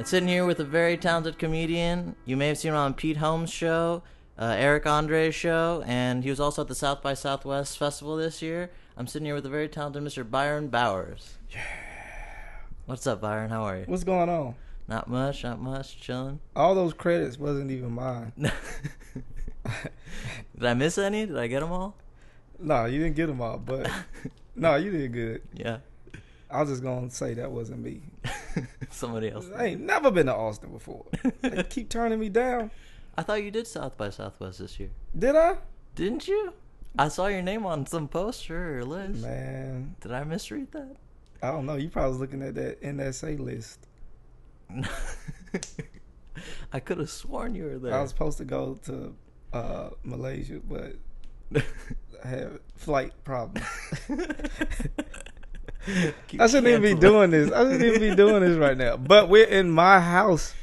And sitting here with a very talented comedian. You may have seen him on Pete Holmes' show, Eric André Show, and he was also at the South by Southwest Festival this year. I'm sitting here with a very talented Mr. Byron Bowers. Yeah. What's up, Byron? How are you? What's going on? Not much, chilling. All those credits wasn't even mine. Did I miss any? Did I get them all? No, you didn't get them all, but no, you did good. Yeah. I was just going to say that wasn't me. Somebody else. I ain't never been to Austin before. They keep turning me down. I thought you did South by Southwest this year. Did I? Didn't you? I saw your name on some poster or list. Man. Did I misread that? I don't know. You probably was looking at that NSA list. I could have sworn you were there. I was supposed to go to Malaysia, but I had flight problems. I shouldn't even be doing this. I shouldn't even be doing this right now. But we're in my house.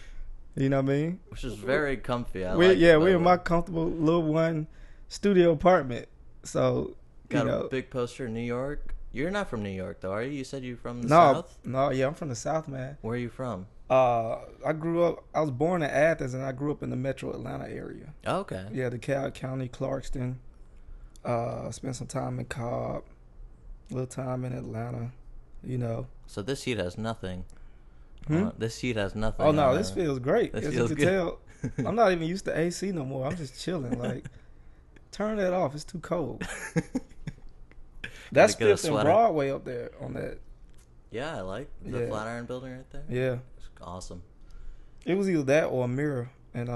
You know what I mean? Which is very comfy. We're in my comfortable little one studio apartment. So, got a big poster in New York. You're not from New York, though, are you? You said you're from the South? No, yeah, I'm from the South, man. Where are you from? I was born in Athens, and I grew up in the metro Atlanta area. Oh, okay. Yeah, DeKalb County, Clarkston. Spent some time in Cobb. A little time in Atlanta, you know. So this heat has nothing. Hmm? This heat has nothing. Oh, no, this feels great. This As feels you can good. tell, I'm not even used to AC no more. I'm just chilling. Like, turn that off. It's too cold. That's Get a Fifth and sweater. Broadway up there on that. Yeah, I like the Yeah. Flatiron building right there. Yeah. It's awesome. It was either that or a mirror. And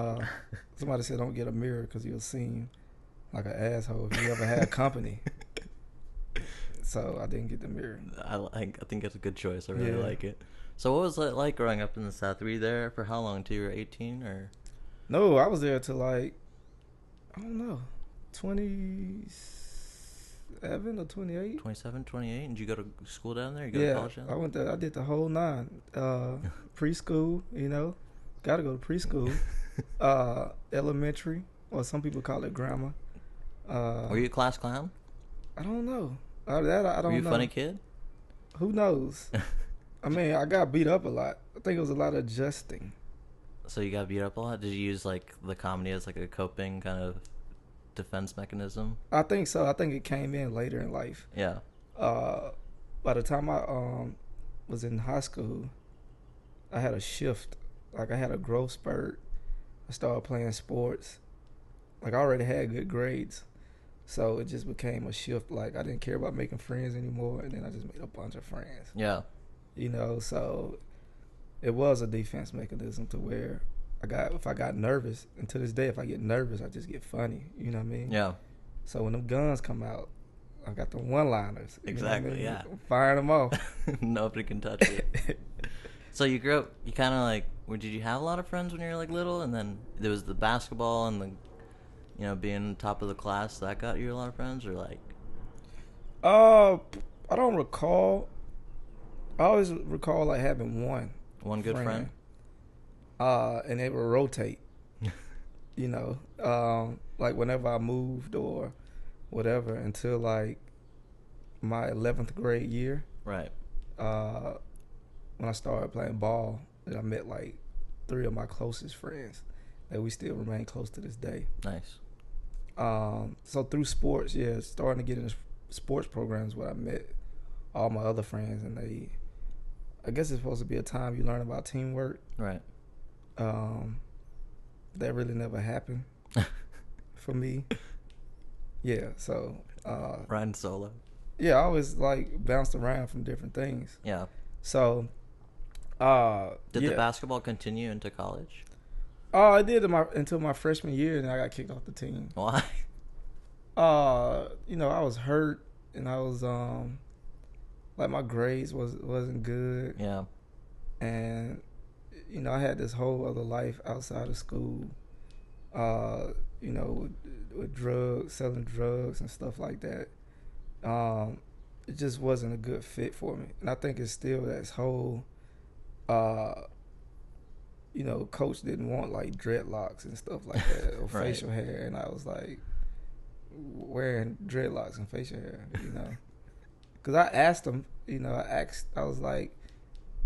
somebody said don't get a mirror because you'll seem like an asshole if you ever had company. So I didn't get the mirror. I think it's a good choice. I really Yeah. like it. So what was it like growing up in the South? Were you there for how long? Till you were 18 or? No, I was there till like, I don't know, 27 or 28. 27, 28? And did you go to school down there? You go to Yeah, college down I there? went there. I did the whole nine. Preschool, you know, got to go to preschool. Elementary, or some people call it grammar. Were you a class clown? I don't know. I don't know. Were you a funny kid? Who knows? I mean, I got beat up a lot. I think it was a lot of adjusting. So you got beat up a lot? Did you use like the comedy as like a coping kind of defense mechanism? I think so. I think it came in later in life. Yeah. By the time I was in high school, I had a shift. Like, I had a growth spurt. I started playing sports. Like, I already had good grades. So it just became a shift. Like, I didn't care about making friends anymore. And then I just made a bunch of friends. Yeah. You know, so it was a defense mechanism to where if I got nervous, and to this day, if I get nervous, I just get funny. You know what I mean? Yeah. So when them guns come out, I got the one-liners. Exactly, yeah. I'm firing them off. Nobody can touch it. So you grew up, you kind of like, did you have a lot of friends when you were like little? And then there was the basketball and the, you know, being top of the class, that got you a lot of friends, or like? I don't recall. I always recall like having one One good friend? And they would rotate. You know, like whenever I moved or whatever until like my 11th grade year. Right. When I started playing ball, and I met like 3 of my closest friends that we still remain close to this day. Nice. So through sports, yeah, starting to get into sports programs where I met all my other friends, and I guess it's supposed to be a time you learn about teamwork. Right. That really never happened for me. Yeah, so Riding solo. yeah, I always like bounced around from different things. Yeah. So Did the basketball continue into college? Oh, I did until my freshman year, and I got kicked off the team. Why? You know, I was hurt, and I was like my grades wasn't good. Yeah. And you know, I had this whole other life outside of school. You know, with drugs, selling drugs and stuff like that. It just wasn't a good fit for me, and I think it's still that whole. You know, coach didn't want like dreadlocks and stuff like that or Right. facial hair, and I was like wearing dreadlocks and facial hair, you know, because I asked him, you know, I was like,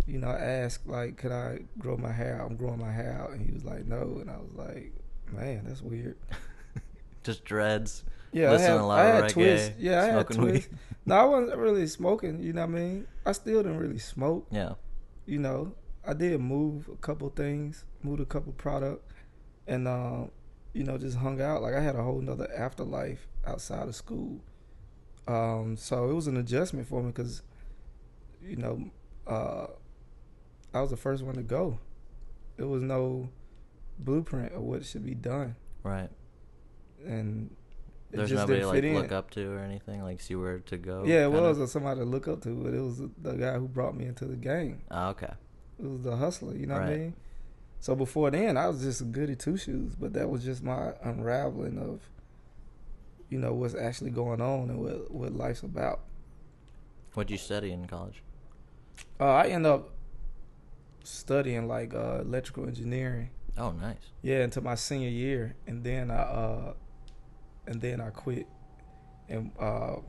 You know, I asked, like, could I grow my hair out? I'm growing my hair out. And he was like, no. And I was like, man, that's weird. Just dreads. Yeah, Listening to a lot I of had reggae. twists. Yeah, I had Smoking weed. twists. No, I wasn't really smoking, you know what I mean? I still didn't really smoke. Yeah. You know, I did move a couple things, moved a couple product, and, you know, just hung out. Like, I had a whole nother afterlife outside of school. So it was an adjustment for me because, you know, I was the first one to go. There was no blueprint of what should be done. Right. And it There's just nobody didn't like fit in. look up to or anything, like see where to go. Yeah, it kinda? was somebody to look up to, but it was the guy who brought me into the game. Oh, okay. It was the hustler, you know what I Right. mean? So before then, I was just a goody two shoes, but that was just my unraveling of, you know, what's actually going on and what life's about. What'd you study in college? I ended up studying like electrical engineering. Oh, nice. Yeah, until my senior year, and then I quit. And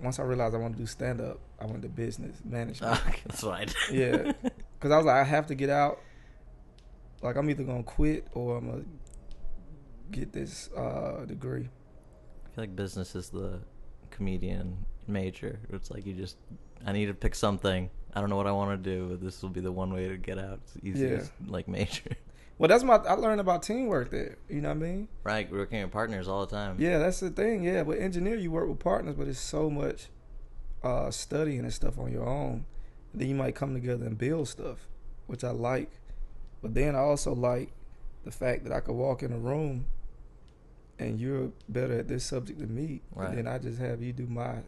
once I realized I wanted to do stand up, I went to business management. Okay, that's what I did. Yeah, because I was like, I have to get out. Like, I'm either gonna quit or I'm gonna get this degree. I feel like business is the comedian major. It's like I need to pick something. I don't know what I want to do, but this will be the one way to get out. It's the easiest, like, major. Well, I learned about teamwork there. You know what I mean? Right, working with partners all the time. Yeah, that's the thing. Yeah, but engineer, you work with partners, but it's so much studying and stuff on your own. And then you might come together and build stuff, which I like. But then I also like the fact that I could walk in a room and you're better at this subject than me. Right. And then I just have you do my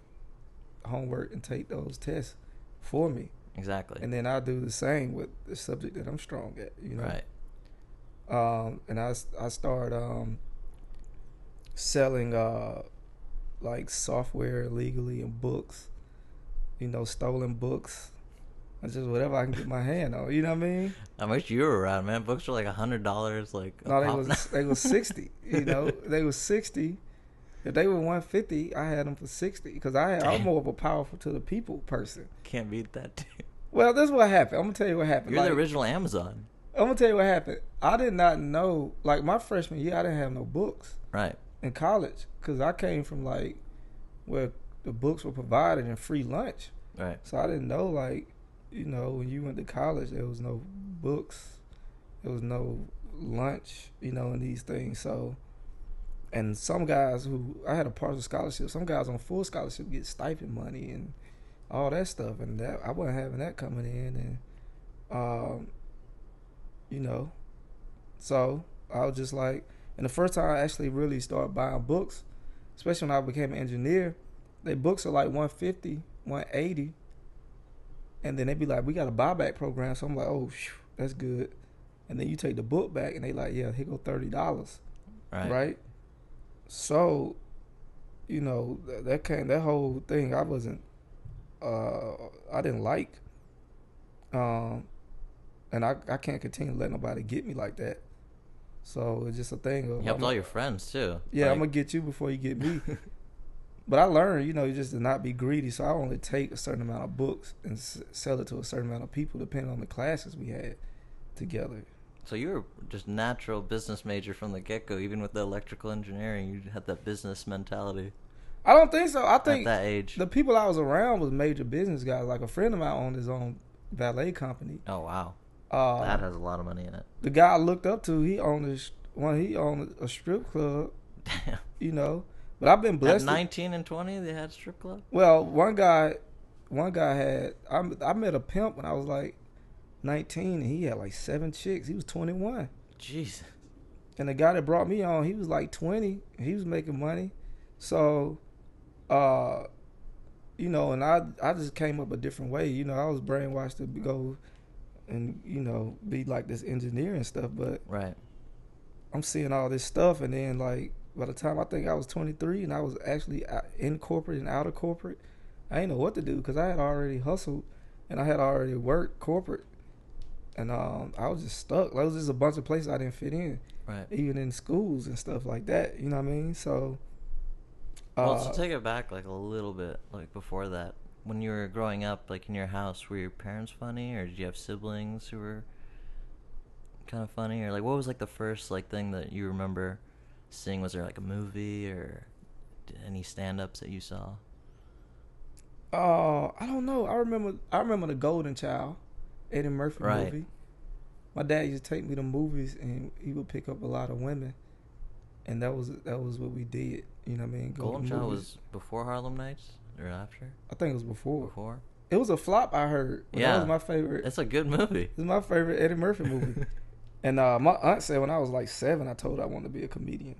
homework and take those tests for me. Exactly. And then I do the same with the subject that I'm strong at, you know? Right. And I started selling like software illegally and books, you know, stolen books. It's just whatever I can get my hand on, you know what I mean? I wish you were around, man. Books were like $100, like a No, pop. they was 60, you know? They was 60. If they were 150, I had them for 60 because I'm more of a powerful to the people person. Can't beat that, dude. Well, this is what happened. I'm going to tell you what happened. You're like, the original Amazon. I'm going to tell you what happened. I did not know, like my freshman year, I didn't have no books Right. in college because I came from like where the books were provided and free lunch. Right. So I didn't know, like, you know, when you went to college, there was no books, there was no lunch, you know, and these things. So, and some guys who, I had a partial scholarship, some guys on full scholarship get stipend money and all that stuff, and that I wasn't having that coming in, and you know, so I was just like, and the first time I actually really started buying books, especially when I became an engineer, their books are like 150, 180, and then they be like, we got a buyback program, so I'm like, oh, that's good, and then you take the book back, and they like, yeah, here go $30, right? So, you know, that whole thing, I wasn't, I didn't like, and I can't continue to let nobody get me like that. So it's just a thing of, You helped all your friends too. yeah, like, I'm gonna get you before you get me. But I learned, you know, just to not be greedy. So I only take a certain amount of books and sell it to a certain amount of people, depending on the classes we had together. So you were just natural business major from the get-go, even with the electrical engineering. You had that business mentality. I don't think so. I think at that age, the people I was around was major business guys. Like a friend of mine owned his own valet company. Oh wow, Uh, that has a lot of money in it. the guy I looked up to, he owned a strip club, Damn. you know. But I've been blessed. At 19 and 20, they had strip club. Well, one guy had. I met a pimp when I was like 19, and he had like 7 chicks. He was 21. Jeez. And the guy that brought me on, he was like 20. And he was making money. So, you know, and I just came up a different way. You know, I was brainwashed to go and, you know, be like this engineer and stuff. But Right. I'm seeing all this stuff, and then like by the time I think I was 23 and I was actually in corporate and out of corporate, I didn't know what to do because I had already hustled and I had already worked corporate, and I was just stuck. There was just a bunch of places I didn't fit in, Right. even in schools and stuff like that. You know what I mean? So, Well, to take it back like a little bit, like before that, when you were growing up, like in your house, were your parents funny, or did you have siblings who were kind of funny, or like what was like the first like thing that you remember seeing? Was there like a movie or any stand-ups that you saw? I don't know. I remember the Golden Child, Eddie Murphy movie. My dad used to take me to movies, and he would pick up a lot of women, and that was what we did. You know what I mean? Golden Child was before Harlem Nights or after? I think it was before. Before? It was a flop, I heard. But yeah, that was my favorite. It's a good movie. It's my favorite Eddie Murphy movie. And my aunt said when I was like 7, I told her I wanted to be a comedian.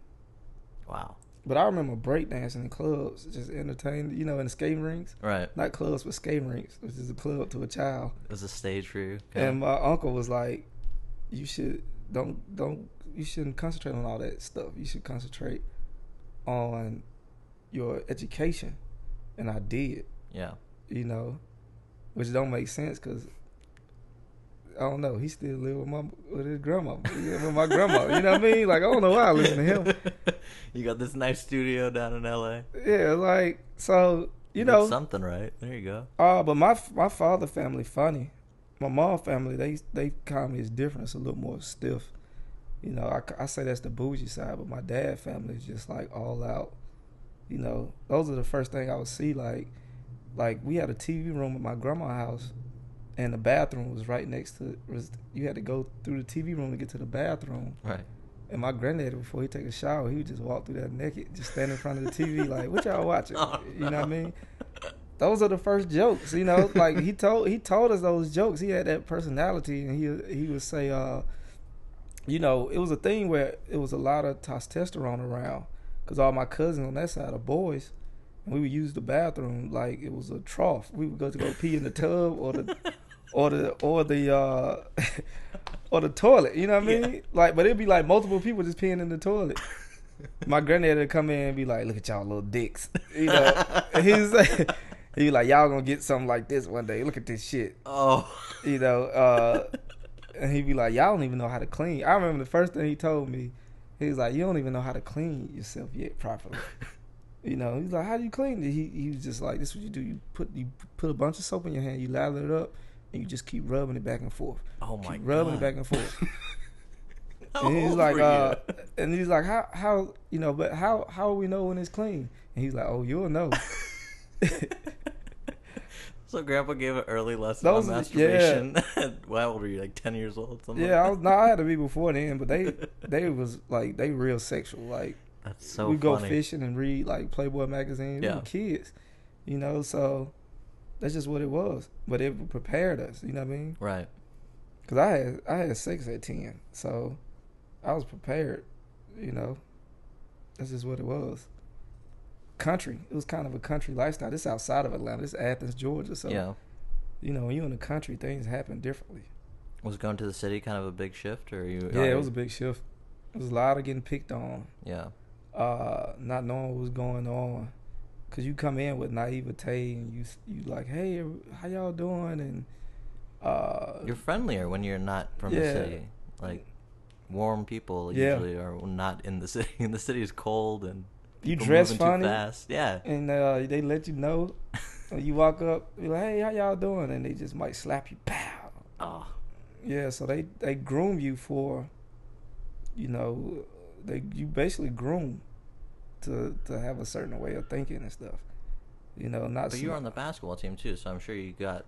Wow. But I remember breakdancing in clubs, just entertaining, you know, in the skating rinks. Right. Not clubs, but skating rinks, which is a club to a child. It was a stage for you. And my uncle was like, you shouldn't concentrate on all that stuff. You should concentrate on your education. And I did. Yeah. You know, which don't make sense because I don't know. He still live with his grandma. With my grandma. You know what I mean? Like, I don't know why I listen to him. You got this nice studio down in L.A. Yeah, like, so, you know. Did something right. There you go. But my father family funny. My mom family, they comedy is different. It's a little more stiff. You know, I say that's the bougie side, but my dad family is just, like, all out. You know, those are the first thing I would see. Like we had a TV room at my grandma's house. And the bathroom was right next to it. You had to go through the TV room to get to the bathroom. Right. And my granddaddy, before he take a shower, he would just walk through that naked, just stand in front of the TV like, what y'all watching? Oh, no. You know what I mean? Those are the first jokes, you know? Like, he told us those jokes. He had that personality, and he would say, you know, it was a thing where it was a lot of testosterone around because all my cousins on that side are boys. And we would use the bathroom like it was a trough. We would go pee in the tub or the toilet. You know what I mean? Yeah. Like, but it'd be like multiple people just peeing in the toilet. My granddad would come in and be like, "Look at y'all little dicks." You know, and he'd be like, "Y'all gonna get something like this one day. Look at this shit." Oh, you know. And he'd be like, "Y'all don't even know how to clean." I remember the first thing he told me, he was like, "You don't even know how to clean yourself yet properly." You know, he's like, "How do you clean it?" He was just like, "This is what you do. You put a bunch of soap in your hand, you lather it up, and you just keep rubbing it back and forth. Oh my god, rubbing it back and forth." And he's like, how you know? But how will we know when it's clean? And he's like, "Oh, you'll know." So Grandpa gave an early lesson on masturbation. Yeah. How old were you? Like 10 years old? Something yeah, like I had to be before then, but they was like they real sexual like. That's so we funny. Go fishing and read like Playboy magazine. Yeah. We were kids, you know. So that's just what it was. But it prepared us. You know what I mean? Right. Because I had sex at 10, so I was prepared. You know, that's just what it was. Country. It was kind of a country lifestyle. This is outside of Atlanta. This is Athens, Georgia. So yeah. You know, when you're in the country, things happen differently. Was going to the city kind of a big shift, or you? Yeah, it was a big shift. It was a lot of getting picked on. Yeah. Not knowing what was going on, cause you come in with naivete and you like, "Hey, how y'all doing?" And you're friendlier when you're not from the city. Like warm people usually are not in the city. And the city is cold and you dress funny. Too fast. Yeah, and they let you know. You walk up, you're like, "Hey, how y'all doing?" And they just might slap you. Pow. Oh. Yeah, so they groom you for, you know, you basically groom to have a certain way of thinking and stuff, you know. But you were on the basketball team too, so I'm sure you got,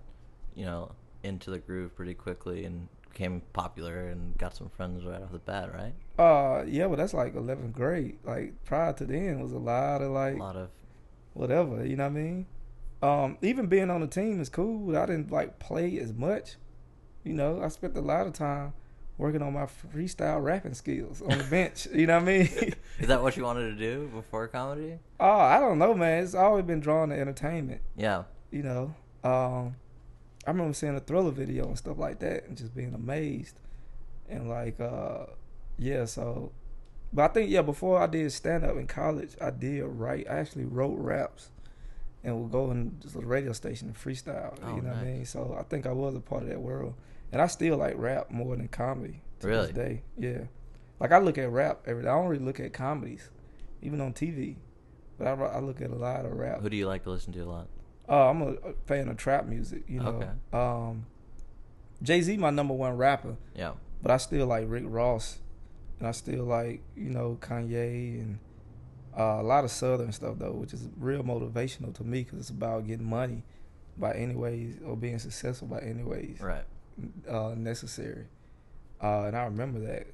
you know, into the groove pretty quickly and became popular and got some friends right off the bat, right? Yeah, but that's like 11th grade. Like prior to then was a lot of whatever, you know what I mean? Even being on the team is cool, but I didn't like play as much. You know, I spent a lot of time working on my freestyle rapping skills on the bench. You know what I mean? Is that what you wanted to do before comedy? Oh, I don't know, man. It's always been drawn to entertainment. Yeah. You know, I remember seeing a Thriller video and stuff like that and just being amazed. And like, yeah, so. But I think, before I did stand-up in college, I actually wrote raps and would go in just a radio station and freestyle. Oh, you know what I mean? So I think I was a part of that world. And I still like rap more than comedy to this day. Yeah. Like I look at rap every day. I don't really look at comedies, even on TV. But I look at a lot of rap. Who do you like to listen to a I'm a fan of trap music. You know, Okay. Jay-Z my number one rapper, Yeah. but I still like Rick Ross, and I still like Kanye and a lot of Southern stuff though, which is real motivational to me because it's about getting money by any ways or being successful by any ways Right. necessary. And I remember that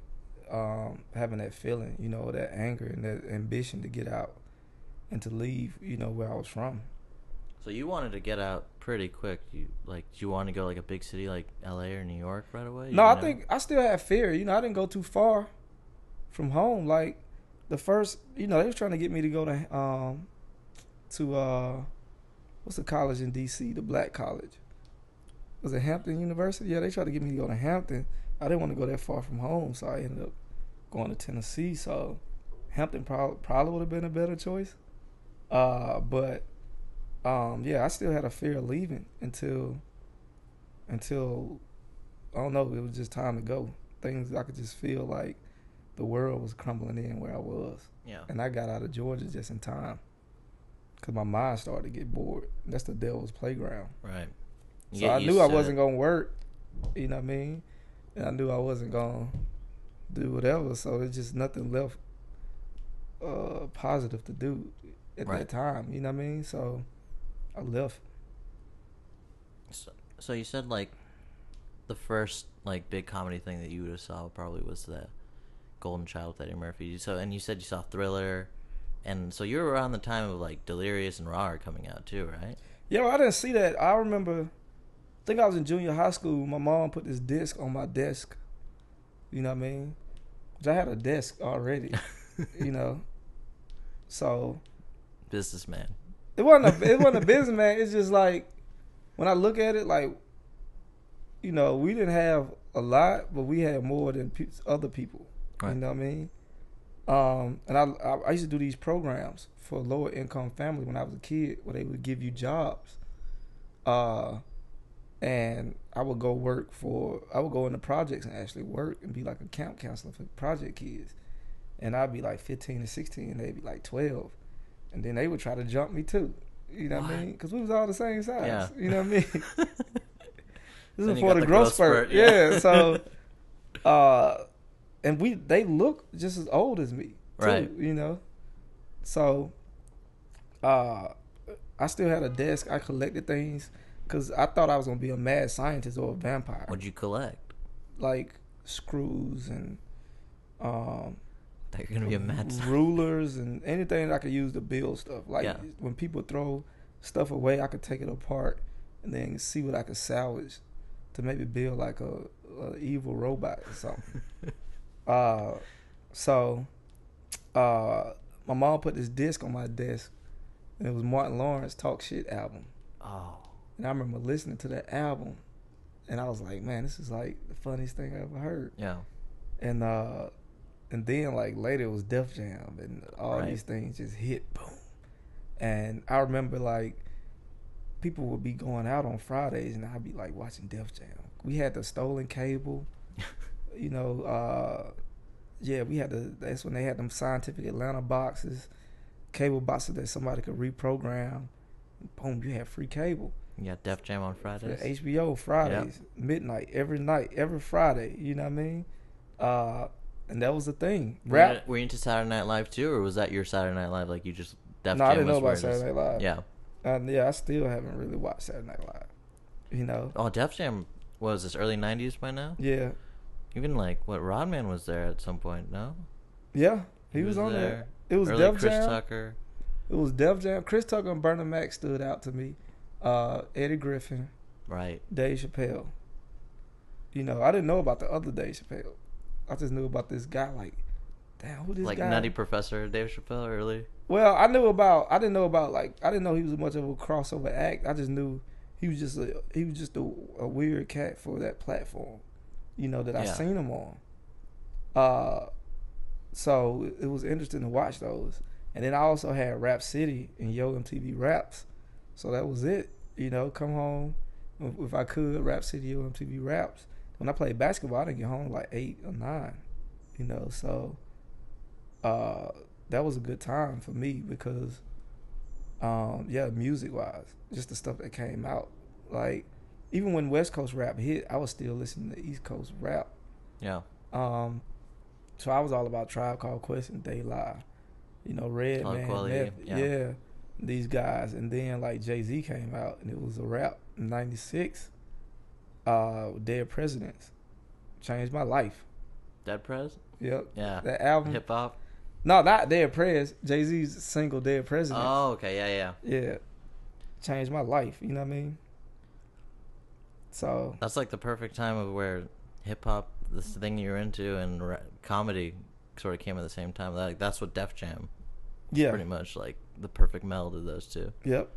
having that feeling, that anger and that ambition to get out and to leave, where I was from. So you wanted to get out pretty quick. Do you want to go like a big city like L.A. or New York right away? No, I think I still had fear. I didn't go too far from home. Like the first, they was trying to get me to go to what's the college in D.C., the black college? Was it Hampton University? Yeah, they tried to get me to go to Hampton. I didn't want to go that far from home, so I ended up going to Tennessee. So Hampton probably would have been a better choice. But yeah, I still had a fear of leaving until I don't know, it was just time to go. Things I could just feel like the world was crumbling in where I was. Yeah. And I got out of Georgia just in time because my mind started to get bored. That's the devil's playground. Right. So I knew I wasn't going to work, you know what I mean? And I knew I wasn't going to do whatever. So there's just nothing left positive to do at that time, you know what I mean? So I left. So you said like the first like big comedy thing that you would have saw probably was the Golden Child with Eddie Murphy. And you said you saw Thriller, and so you were around the time of like Delirious and Raw coming out too, right? Yeah, I didn't see that. I remember, I think I was in junior high school. My mom put this disc on my desk. You know what I mean? Which I had a desk already. So Businessman. It wasn't a businessman. It's just like when I look at it, like we didn't have a lot, but we had more than other people. Right. You know what I mean? And I used to do these programs for lower income family when I was a kid, where they would give you jobs. And I would go into projects and actually work and be like a camp counselor for project kids. And I'd be like 15 and 16, and they'd be like 12. And then they would try to jump me too. You know what I mean? Because we was all the same size. Yeah. You know what I mean? This is before the growth spurt. Yeah. So, and they look just as old as me too. Right. So, I still had a desk. I collected things because I thought I was gonna be a mad scientist or a vampire. What'd you collect? Like screws and that you're gonna be a mad rulers and anything that I could use to build stuff. Like when people throw stuff away, I could take it apart and then see what I could salvage to maybe build like a evil robot or something. So my mom put this disc on my desk, and it was Martin Lawrence Talk Shit album. Oh. And I remember listening to that album, and I was like, man, this is like the funniest thing I ever heard. Yeah. And then like later it was Def Jam, and all these things just hit, boom. And I remember like people would be going out on Fridays, and I'd be like watching Def Jam. We had the stolen cable, we had that's when they had them Scientific Atlanta boxes, cable boxes that somebody could reprogram. Boom, you had free cable. You got Def Jam on Fridays? HBO Fridays, midnight, every night, every Friday, you know what I mean? And that was the thing. Were you into Saturday Night Live too, or was that your Saturday Night Live? Like you just Def Jam? No, I didn't know about Saturday Night Live. Yeah. I still haven't really watched Saturday Night Live. Oh, Def Jam, what was this, early 90s by now? Yeah. Even like, Rodman was there at some point, no? Yeah, he was on there. It was early Def Chris Jam. Tucker. It was Def Jam. Chris Tucker and Bernie Mac stood out to me. Eddie Griffin. Right. Dave Chappelle. I didn't know about the other Dave Chappelle. I just knew about this guy. Like, damn, who this guy? Like Nutty Professor Dave Chappelle, really? Well, I didn't know he was much of a crossover act. I just knew he was just a weird cat for that platform, that I seen him on. So it was interesting to watch those. And then I also had Rap City and Yo MTV Raps. So that was it. Come home if I could, Rap City, Yo MTV Raps. When I played basketball, I didn't get home like 8 or 9. So that was a good time for me because Yeah, music wise, just the stuff that came out. Like, even when West Coast rap hit, I was still listening to East Coast rap. Yeah. So I was all about Tribe Called Quest and De La, Redman, Meth, yeah, these guys. And then like Jay-Z came out, and it was a rap in '96. Dead Presidents changed my life. Dead Prez? Yep. Yeah. That album. Hip hop? No, not Dead Prez. Jay-Z's single Dead Presidents. Oh, okay. Yeah. Yeah. Changed my life. You know what I mean? So that's like the perfect time of where hip hop, this thing you're into, and comedy sort of came at the same time. That's what Def Jam. Yeah. Pretty much like the perfect meld of those two. Yep.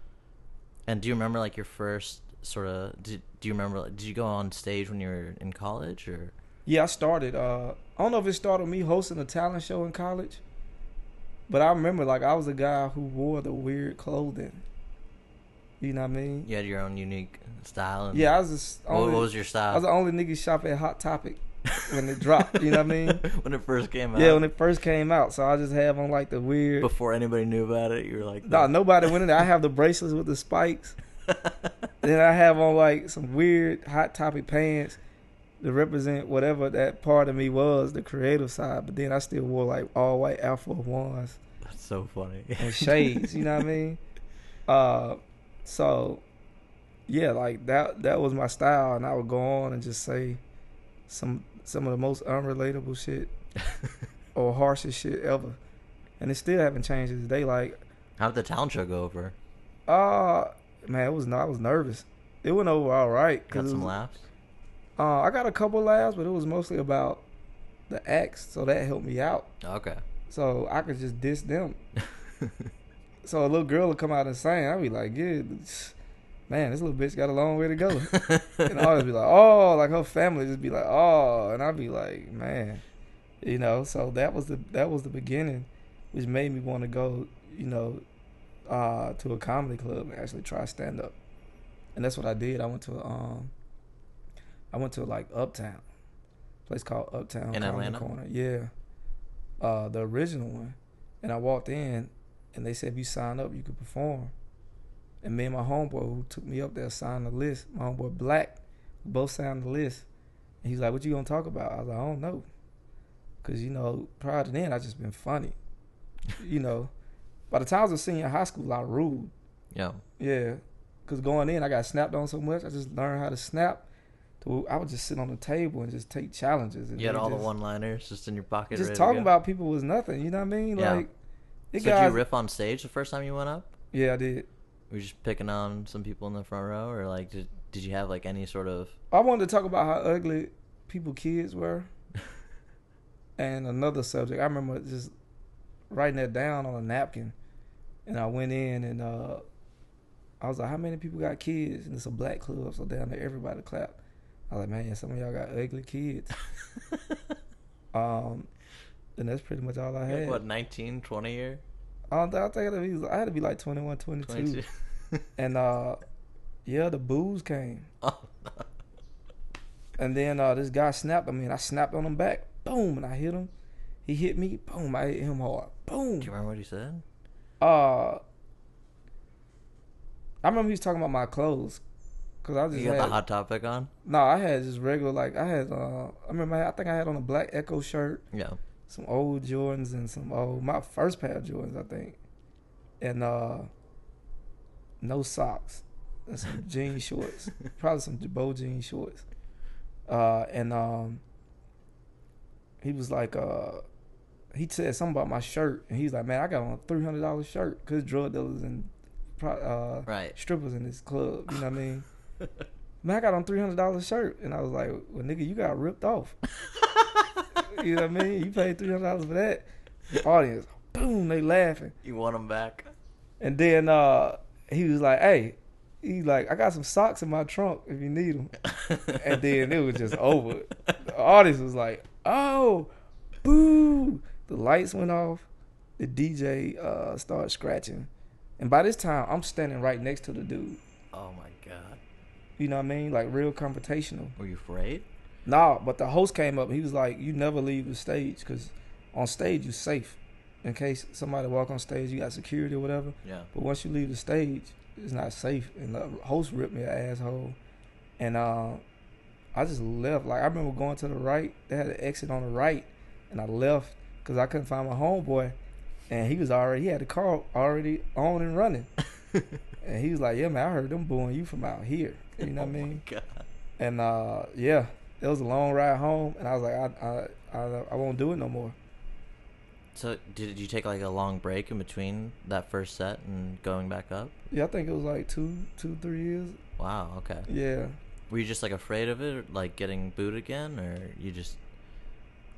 And do you remember like your first sort of? Do you remember? Did you go on stage when you were in college or? Yeah, I started. I don't know if it started with me hosting a talent show in college, but I remember like I was a guy who wore the weird clothing. You know what I mean? You had your own unique style. And yeah, I was just what was your style? I was the only nigga shop at Hot Topic when it dropped. You know what I mean? When it first came out. Yeah, when it first came out. So I just have on like the weird. Before anybody knew about it, you were like. No, nobody went in there. I have the bracelets with the spikes. Then I have on like some weird Hot Topic pants to represent whatever that part of me was, the creative side. But then I still wore like all white Alpha Ones. That's so funny. And shades, you know what I mean? So yeah, like that was my style, and I would go on and just say some of the most unrelatable shit or harshest shit ever. And it still haven't changed to this day. Like, how did the talent show go over? Man, I was nervous. It went over all right. Got some laughs? I got a couple laughs, but it was mostly about the acts, so that helped me out. Okay. So I could just diss them. So a little girl would come out and sing. I'd be like, yeah, man, this little bitch got a long way to go. And I would be like, oh, like her family just be like, oh, and I'd be like, man, So that was the beginning, which made me want to go, to a comedy club and actually try stand up. And that's what I did. I went to like Uptown, a place called Uptown in Comedy Atlanta. Corner. Yeah, the original one. And I walked in, and they said if you sign up, you could perform. And me and my homeboy who took me up there signed the list. My homeboy Black, we both signed the list. And he's like, "What you gonna talk about?" I was like, "I don't know," because prior to then I just been funny. By the time I was a senior in high school, I ruled. Yeah. Yeah, because going in, I got snapped on so much. I just learned how to snap. I would just sit on the table and just take challenges. And you had all the one-liners just in your pocket. Just talking about people was nothing. You know what I mean? Yeah. Like, did you riff on stage the first time you went up? Yeah, I did. Were you just picking on some people in the front row, or like did you have like any sort of? I wanted to talk about how ugly people kids were, and another subject. I remember just writing that down on a napkin, and I went in and I was like, "How many people got kids?" And it's a black club, so down there everybody clapped. I was like, "Man, some of y'all got ugly kids." And that's pretty much all I had. What, 19, 20 year? I think I had to be like 21, 22. And yeah, the booze came. Oh. And then this guy snapped on me, and I snapped on him back. Boom, and I hit him. He hit me. Boom, I hit him hard. Boom. Do you remember what he said? I remember he was talking about my clothes. Cause I just you got the Hot Topic on? No, I had just regular, like, I had, I think I had on a black Echo shirt. Yeah. Some old Jordans and my first pair of Jordans, I think. And no socks. And some jean shorts. Probably some Jabot jean shorts. And he was like, he said something about my shirt. And he's like, man, I got on a $300 shirt. Cause drug dealers and right. strippers in this club. You know what I mean? Man, I got on $300 shirt. And I was like, well, nigga, you got ripped off. You know what I mean? You paid $300 for that. Audience, boom, they laughing. You want them back? And then he was like, hey, he's like, I got some socks in my trunk if you need them. And then it was just over. The audience was like, oh, boo. The lights went off. The DJ started scratching. And by this time, I'm standing right next to the dude. Oh, my God. You know what I mean? Like, real confrontational. Were you afraid? Nah, but the host came up and he was like, you never leave the stage because on stage you're safe. in case somebody walk on stage, you got security or whatever. Yeah. But once you leave the stage, it's not safe. And the host ripped me an asshole. And I just left. Like, I remember going to the right. They had an exit on the right. And I left because I couldn't find my homeboy. And he had the car already on and running. And he was like, yeah, man, I heard them booing you from out here. You know what I mean? God. And, yeah, it was a long ride home. And I was like, I won't do it no more. So did you take like a long break in between that first set and going back up? Yeah, I think it was like 2-3 years. Wow, okay. Yeah. Were you just like afraid of it, like getting booed again, or you just...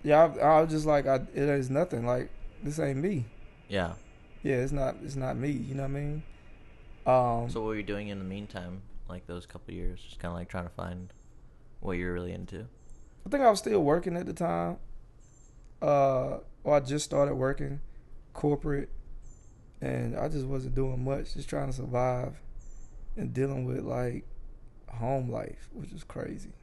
Yeah, I was just like, it is nothing. Like, this ain't me. Yeah. Yeah, it's not me. You know what I mean? So what were you doing in the meantime, like those couple years? Just kind of like trying to find what you're really into? I think I was still working at the time. I just started working corporate, and I just wasn't doing much, just trying to survive and dealing with like home life, which is crazy.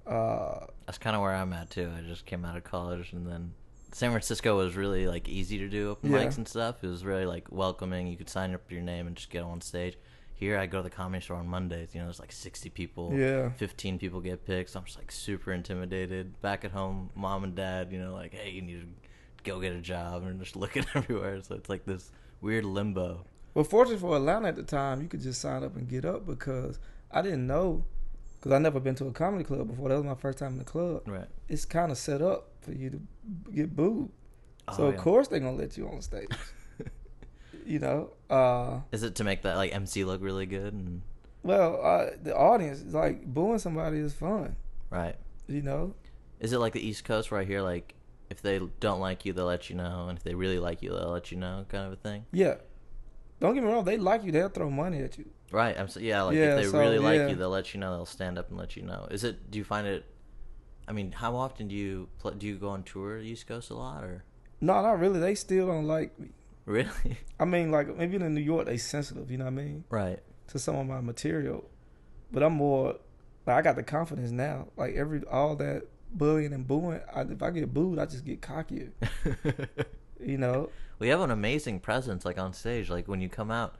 That's kind of where I'm at too. I just came out of college, and then San Francisco was really like easy to do open mics and stuff. It was really like welcoming. You could sign up your name and just get on stage. Here, I go to the comedy store on Mondays. You know, there's like 60 people. Yeah. 15 people get picked. So I'm just like super intimidated. Back at home, mom and dad, you know, like, hey, you need to go get a job, and just looking everywhere. So it's like this weird limbo. Well, fortunately for Atlanta at the time, you could just sign up and get up, because I didn't know, because I never been to a comedy club before. That was my first time in the club. Right. It's kind of set up for you to get booed. Oh, So, yeah. of course, they're going to let you on stage. You know? Is it to make that like MC look really good? And Well, the audience, like, booing somebody is fun. right. You know? Is it like the East Coast where I hear like if they don't like you, they'll let you know, and if they really like you, they'll let you know, kind of a thing? Yeah. Don't get me wrong. They like you. They'll throw money at you. Right. Like Yeah, if they so, really like yeah. you, they'll let you know. They'll stand up and let you know. Do you find it? I mean, how often do you go on tour the East Coast a lot, or No, not really. They still don't like me. really? I mean, like, maybe in New York, they sensitive, you know what I mean? Right. To some of my material. But I'm more, like, I got the confidence now. Like, all that bullying and booing, if I get booed, I just get cockier. You know? Well, you have an amazing presence, like on stage. Like when you come out,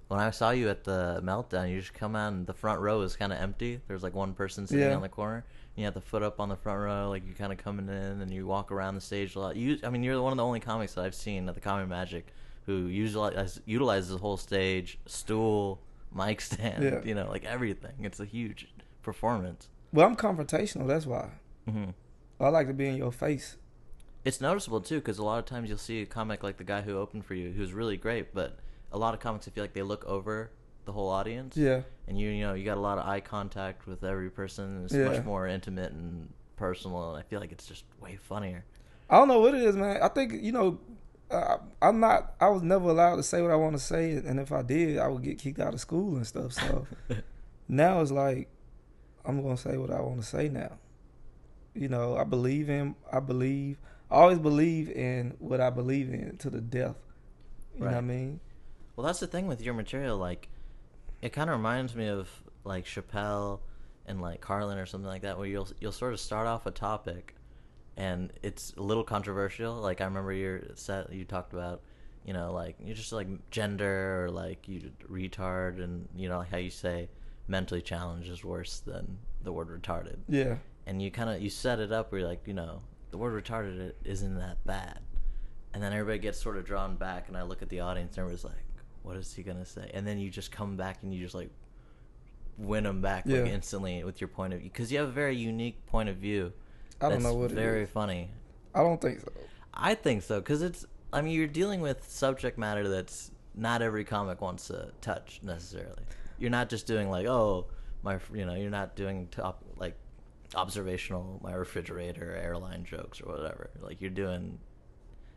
when I saw you at the Meltdown, you just come out and the front row is kind of empty. There's like one person sitting on the corner. You have the foot up on the front row, like you're kind of coming in, and you walk around the stage a lot. You're one of the only comics that I've seen at the Comedy Magic who utilizes the whole stage, stool, mic stand, Yeah. you know, like everything. It's a huge performance. Well, I'm confrontational, that's why. Mm-hmm. I like to be in your face. It's noticeable too, because a lot of times you'll see a comic like the guy who opened for you, who's really great, but a lot of comics, I feel like they look over the whole audience. Yeah. And you got a lot of eye contact with every person. It's much more intimate and personal, and I feel like it's just way funnier. I don't know what it is, man. I think, I was never allowed to say what I want to say, and if I did, I would get kicked out of school and stuff. So now it's like, I'm going to say what I want to say now. You know, I always believe in what I believe in to the death. You know what I mean? Well, that's the thing with your material. Like, it kind of reminds me of like Chappelle and like Carlin or something like that, where you'll sort of start off a topic, and it's a little controversial. Like I remember your set, you talked about, like you're just like gender, or like you retard, and how you say mentally challenged is worse than the word retarded. Yeah. And you set it up where you're like, the word retarded isn't that bad. And then everybody gets sort of drawn back, and I look at the audience, and everybody's like, what is he going to say? And then you just come back, and you just, like, win them back like, instantly with your point of view. Because you have a very unique point of view. I don't know what it is. Very funny. I don't think so. I think so, because you're dealing with subject matter that's not every comic wants to touch, necessarily. You're not just doing, like, you're not doing observational, my refrigerator, airline jokes, or whatever. Like, you're doing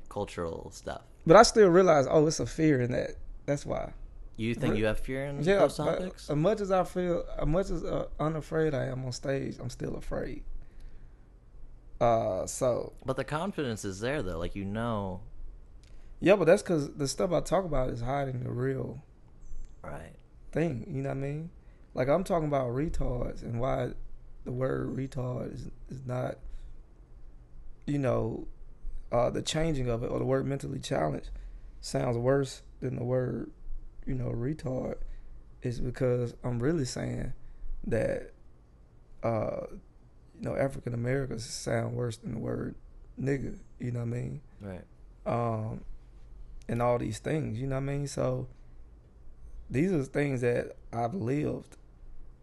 cultural stuff. But I still realize, it's a fear in that. That's why. You think you have fear in those topics? As much as unafraid I am on stage, I'm still afraid. But the confidence is there, though. Like, Yeah, but that's because the stuff I talk about is hiding the real thing. You know what I mean? Like, I'm talking about retards and why the word retard is not, the changing of it, or the word mentally challenged sounds worse than the word, retard, is because I'm really saying that, African Americans sound worse than the word nigga, you know what I mean? Right. And all these things, you know what I mean? So these are things that I've lived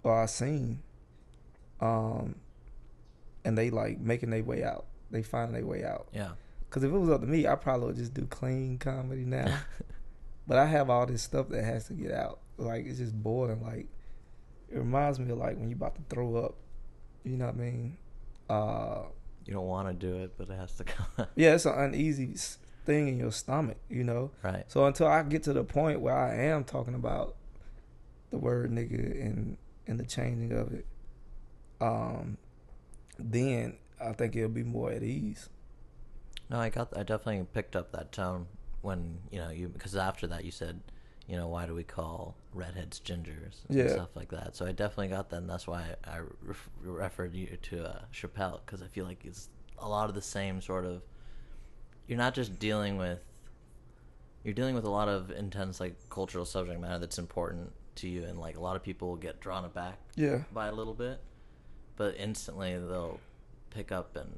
or I've seen, and they like making their way out. They finding their way out. Yeah. Because if it was up to me, I probably would just do clean comedy now. But I have all this stuff that has to get out. Like, it's just boring. Like, it reminds me of like when you about to throw up. You know what I mean? You don't want to do it, but it has to come. Yeah, it's an uneasy thing in your stomach, Right. So until I get to the point where I am talking about the word nigga and the changing of it, then I think it'll be more at ease. No, I definitely picked up that tone when, because after that you said, why do we call redheads gingers and stuff like that. So I definitely got that, and that's why I referred you to Chappelle, because I feel like it's a lot of the same sort of, you're not just dealing with, you're dealing with a lot of intense like cultural subject matter that's important to you, and like a lot of people will get drawn aback by a little bit, but instantly they'll pick up and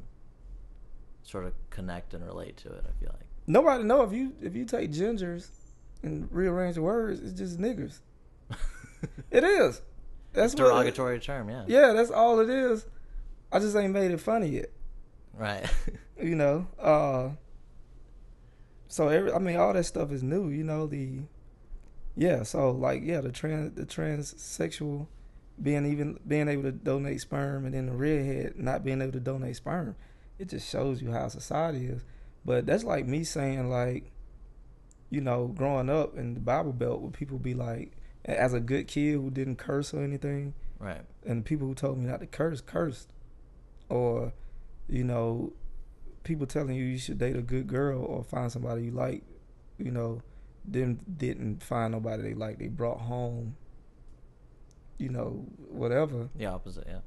sort of connect and relate to it. I feel like nobody know if you take gingers and rearrange the words, it's just niggers. It is. That's a derogatory term. Yeah, that's all it is. I just ain't made it funny yet. Right. So all that stuff is new. The transsexual being able to donate sperm, and then the redhead not being able to donate sperm. It just shows you how society is. But that's like me saying, like, growing up in the Bible Belt, where people be like, as a good kid who didn't curse or anything, right? And the people who told me not to curse cursed, or people telling you should date a good girl or find somebody you like, didn't find nobody they like. They brought home, whatever. The opposite, yeah.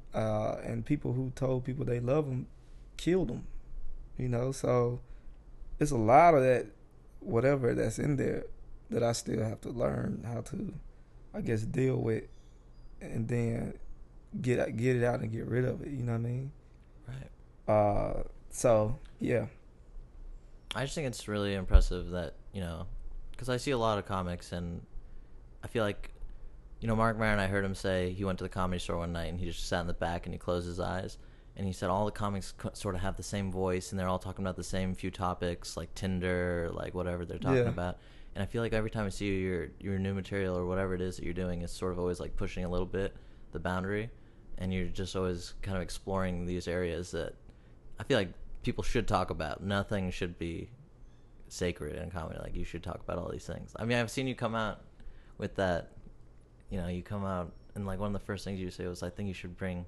And people who told people they love them killed them, So it's a lot of that, whatever that's in there, that I still have to learn how to, I guess, deal with, and then get it out and get rid of it. You know what I mean? Right. So yeah. I just think it's really impressive that, because I see a lot of comics, and I feel like, Mark Maron, I heard him say he went to the Comedy Store one night and he just sat in the back and he closed his eyes. And he said all the comics sort of have the same voice, and they're all talking about the same few topics, like Tinder, like whatever they're talking about. And I feel like every time I see your new material or whatever it is that you're doing is sort of always like pushing a little bit the boundary, and you're just always kind of exploring these areas that I feel like people should talk about. Nothing should be sacred in comedy. Like, you should talk about all these things. I mean, I've seen you come out with that. You come out, and like one of the first things you say was, I think you should bring.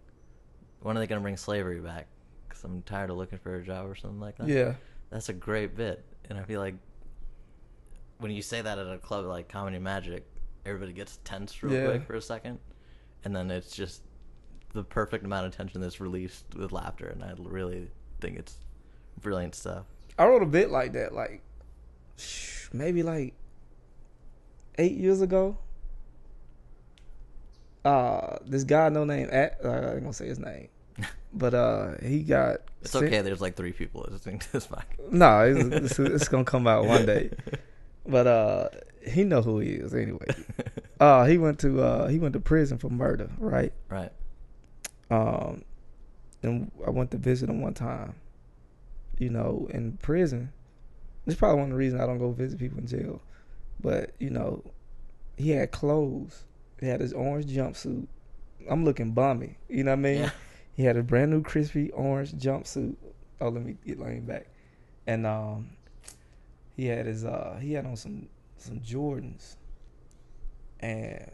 When are they going to bring slavery back? Because I'm tired of looking for a job or something like that. Yeah. That's a great bit. And I feel like when you say that at a club like Comedy Magic, everybody gets tense real quick for a second. And then it's just the perfect amount of tension that's released with laughter. And I really think it's brilliant stuff. I wrote a bit like that, like, maybe like 8 years ago. This guy no name, I ain't gonna say his name, but he got. It's okay. There's like 3 people listening to this podcast. No, it's gonna come out one day, but he know who he is anyway. He went to prison for murder, right? Right. And I went to visit him one time. In prison, it's probably one of the reasons I don't go visit people in jail. But he had clothes. He had his orange jumpsuit. I'm looking bummy. You know what I mean? Yeah. He had a brand new crispy orange jumpsuit. Oh, let me get leaned back. And he had on some Jordans. And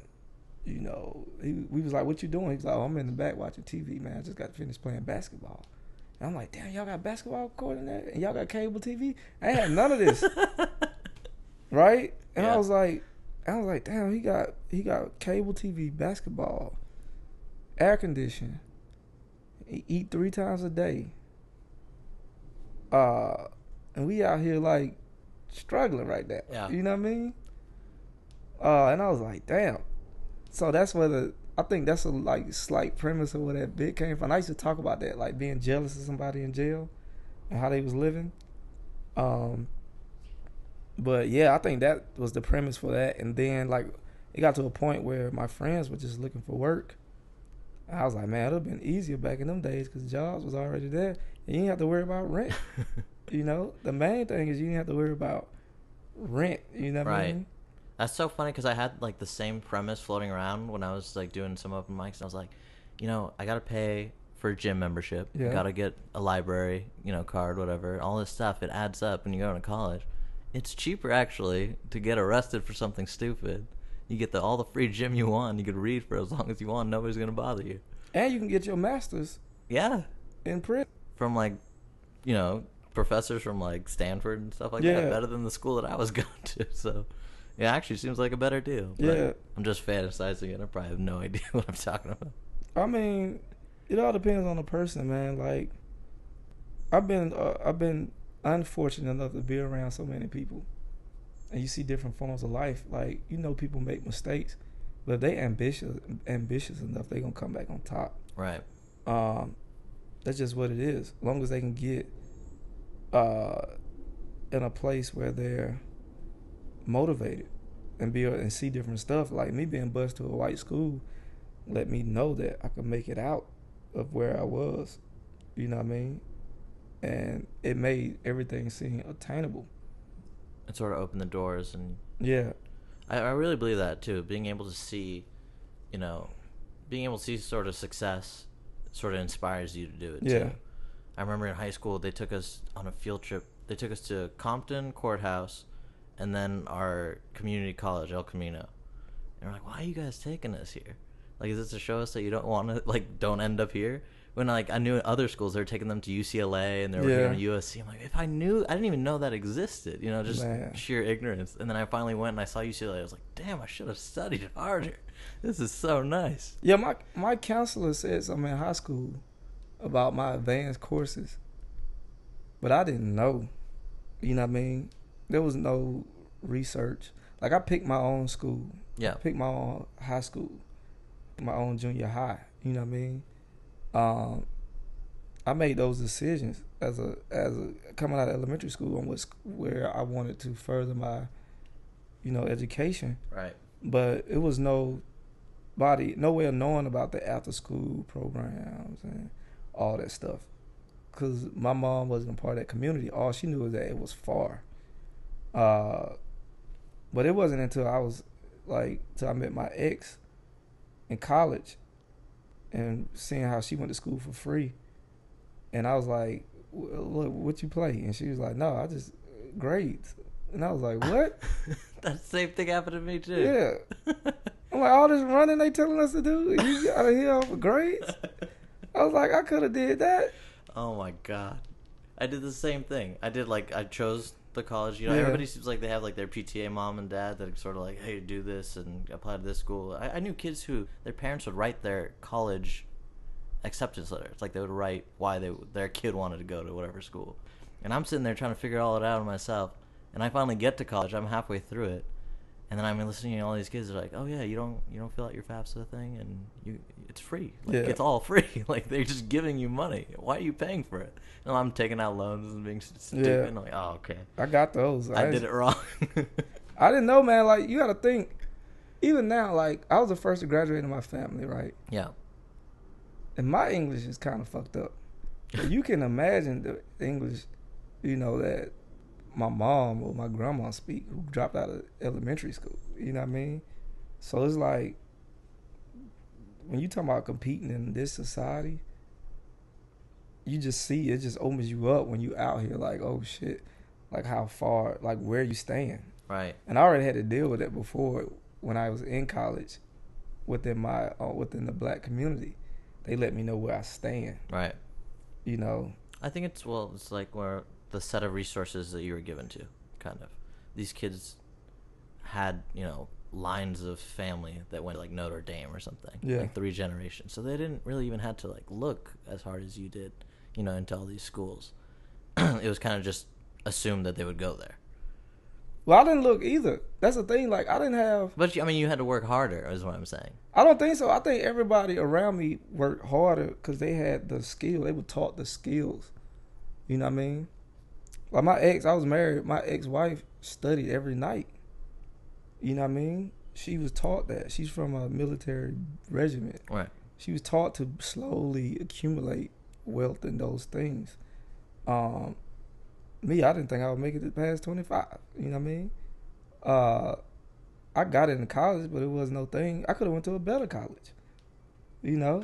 we was like, "What you doing?" He was like, "Oh, I'm in the back watching TV, man. I just got finished playing basketball." And I'm like, "Damn, y'all got basketball court in there? And y'all got cable TV?" I ain't had none of this. Right? And I was like, damn, he got cable TV, basketball, air conditioning. He eat 3 times a day. and we out here like struggling right now. Yeah. You know what I mean? And I was like, damn. So that's where I think that's a like slight premise of where that bit came from. I used to talk about that, like being jealous of somebody in jail and how they was living. But yeah, I think that was the premise for that. And then like it got to a point where my friends were just looking for work. And I was like, man, it would have been easier back in them days because jobs was already there. And you didn't have to worry about rent. You know, the main thing is you didn't have to worry about rent. You know what I mean? That's so funny because I had like the same premise floating around when I was like doing some open mics. And I was like, you know, I gotta pay for a gym membership. Yeah. Gotta get a library, you know, card, whatever. All this stuff, it adds up when you go to college. It's cheaper actually to get arrested for something stupid. You get all the free gym you want. You could read for as long as you want. Nobody's gonna bother you. And you can get your master's. Yeah. In prison. From like, you know, professors from like Stanford and stuff like that. Better than the school that I was going to. So. Yeah, actually seems like a better deal. Yeah. I'm just fantasizing it. I probably have no idea what I'm talking about. I mean, it all depends on the person, man. Like, I've been unfortunate enough to be around so many people. And you see different forms of life. Like, you know people make mistakes, but if they ambitious enough, they going to come back on top. Right. That's just what it is. As long as they can get in a place where they're motivated and see different stuff. Like me being bused to a white school let me know that I could make it out of where I was. You know what I mean? And it made everything seem attainable. It sort of opened the doors. And yeah, I really believe that too. Being able to see, you know, sort of success sort of inspires you to do it too. I remember in high school they took us on a field trip. They took us to Compton Courthouse and then our community college, El Camino. And we're like, why are you guys taking us here? Like, is this to show us that you don't want to, like, don't end up here? When, like, I knew in other schools they were taking them to UCLA and they were here at USC. I'm like, if I knew, I didn't even know that existed, you know, just sheer ignorance. And then I finally went and I saw UCLA. I was like, damn, I should have studied harder. This is so nice. Yeah, my counselor said something in high school about my advanced courses. But I didn't know. You know what I mean? There was no research. Like, I picked my own school. Yeah. I picked my own high school. My own junior high. You know what I mean? I made those decisions as a coming out of elementary school on where I wanted to further my, you know, education. Right. But it was no way of knowing about the after school programs and all that stuff. Because my mom wasn't a part of that community. All she knew was that it was far. But it wasn't until I met my ex in college and seeing how she went to school for free. And I was like, look, what you play? And she was like, no, I just grades. And I was like, what? That same thing happened to me too. Yeah. I'm like, all this running they telling us to do, and you got to hear off of grades? I was like, I could have did that. Oh my God. I did the same thing. I chose the college. You know, everybody seems like they have like their PTA mom and dad that sort of like, hey, do this and apply to this school. I knew kids who their parents would write their college acceptance letters. Like they would write why their kid wanted to go to whatever school. And I'm sitting there trying to figure all it out myself. And I finally get to college. I'm halfway through it. And then I'm listening to all these kids are like, oh yeah, you don't fill out your FAFSA thing and it's free. Like it's all free. Like they're just giving you money. Why are you paying for it? And I'm taking out loans and being stupid. Yeah. I'm like, oh okay. I got those. I did it wrong. I didn't know, man. Like you got to think. Even now, like I was the first to graduate in my family, right? Yeah. And my English is kind of fucked up. You can imagine the English, you know, that my mom or my grandma speak, who dropped out of elementary school. You know what I mean? So it's like, when you talk about competing in this society, you just see, it just opens you up when you out here like, oh shit, like how far, like where you stand. Right. And I already had to deal with it before when I was in college within the black community. They let me know where I stand. Right. You know? I think it's like where the set of resources that you were given to, kind of. These kids had, you know, lines of family that went like Notre Dame or something. Yeah. Like 3 generations. So they didn't really even have to like look as hard as you did, you know, into all these schools. It was kind of just assume that they would go there. Well, I didn't look either. That's the thing. Like, I didn't have. But I mean, you had to work harder, is what I'm saying. I don't think so. I think everybody around me worked harder because they had the skill. They were taught the skills. You know what I mean? Like I was married. My ex-wife studied every night. You know what I mean? She was taught that. She's from a military regiment. Right. She was taught to slowly accumulate wealth and those things. Me, I didn't think I would make it past 25. You know what I mean? I got into college, but it was no thing. I could have went to a better college. You know?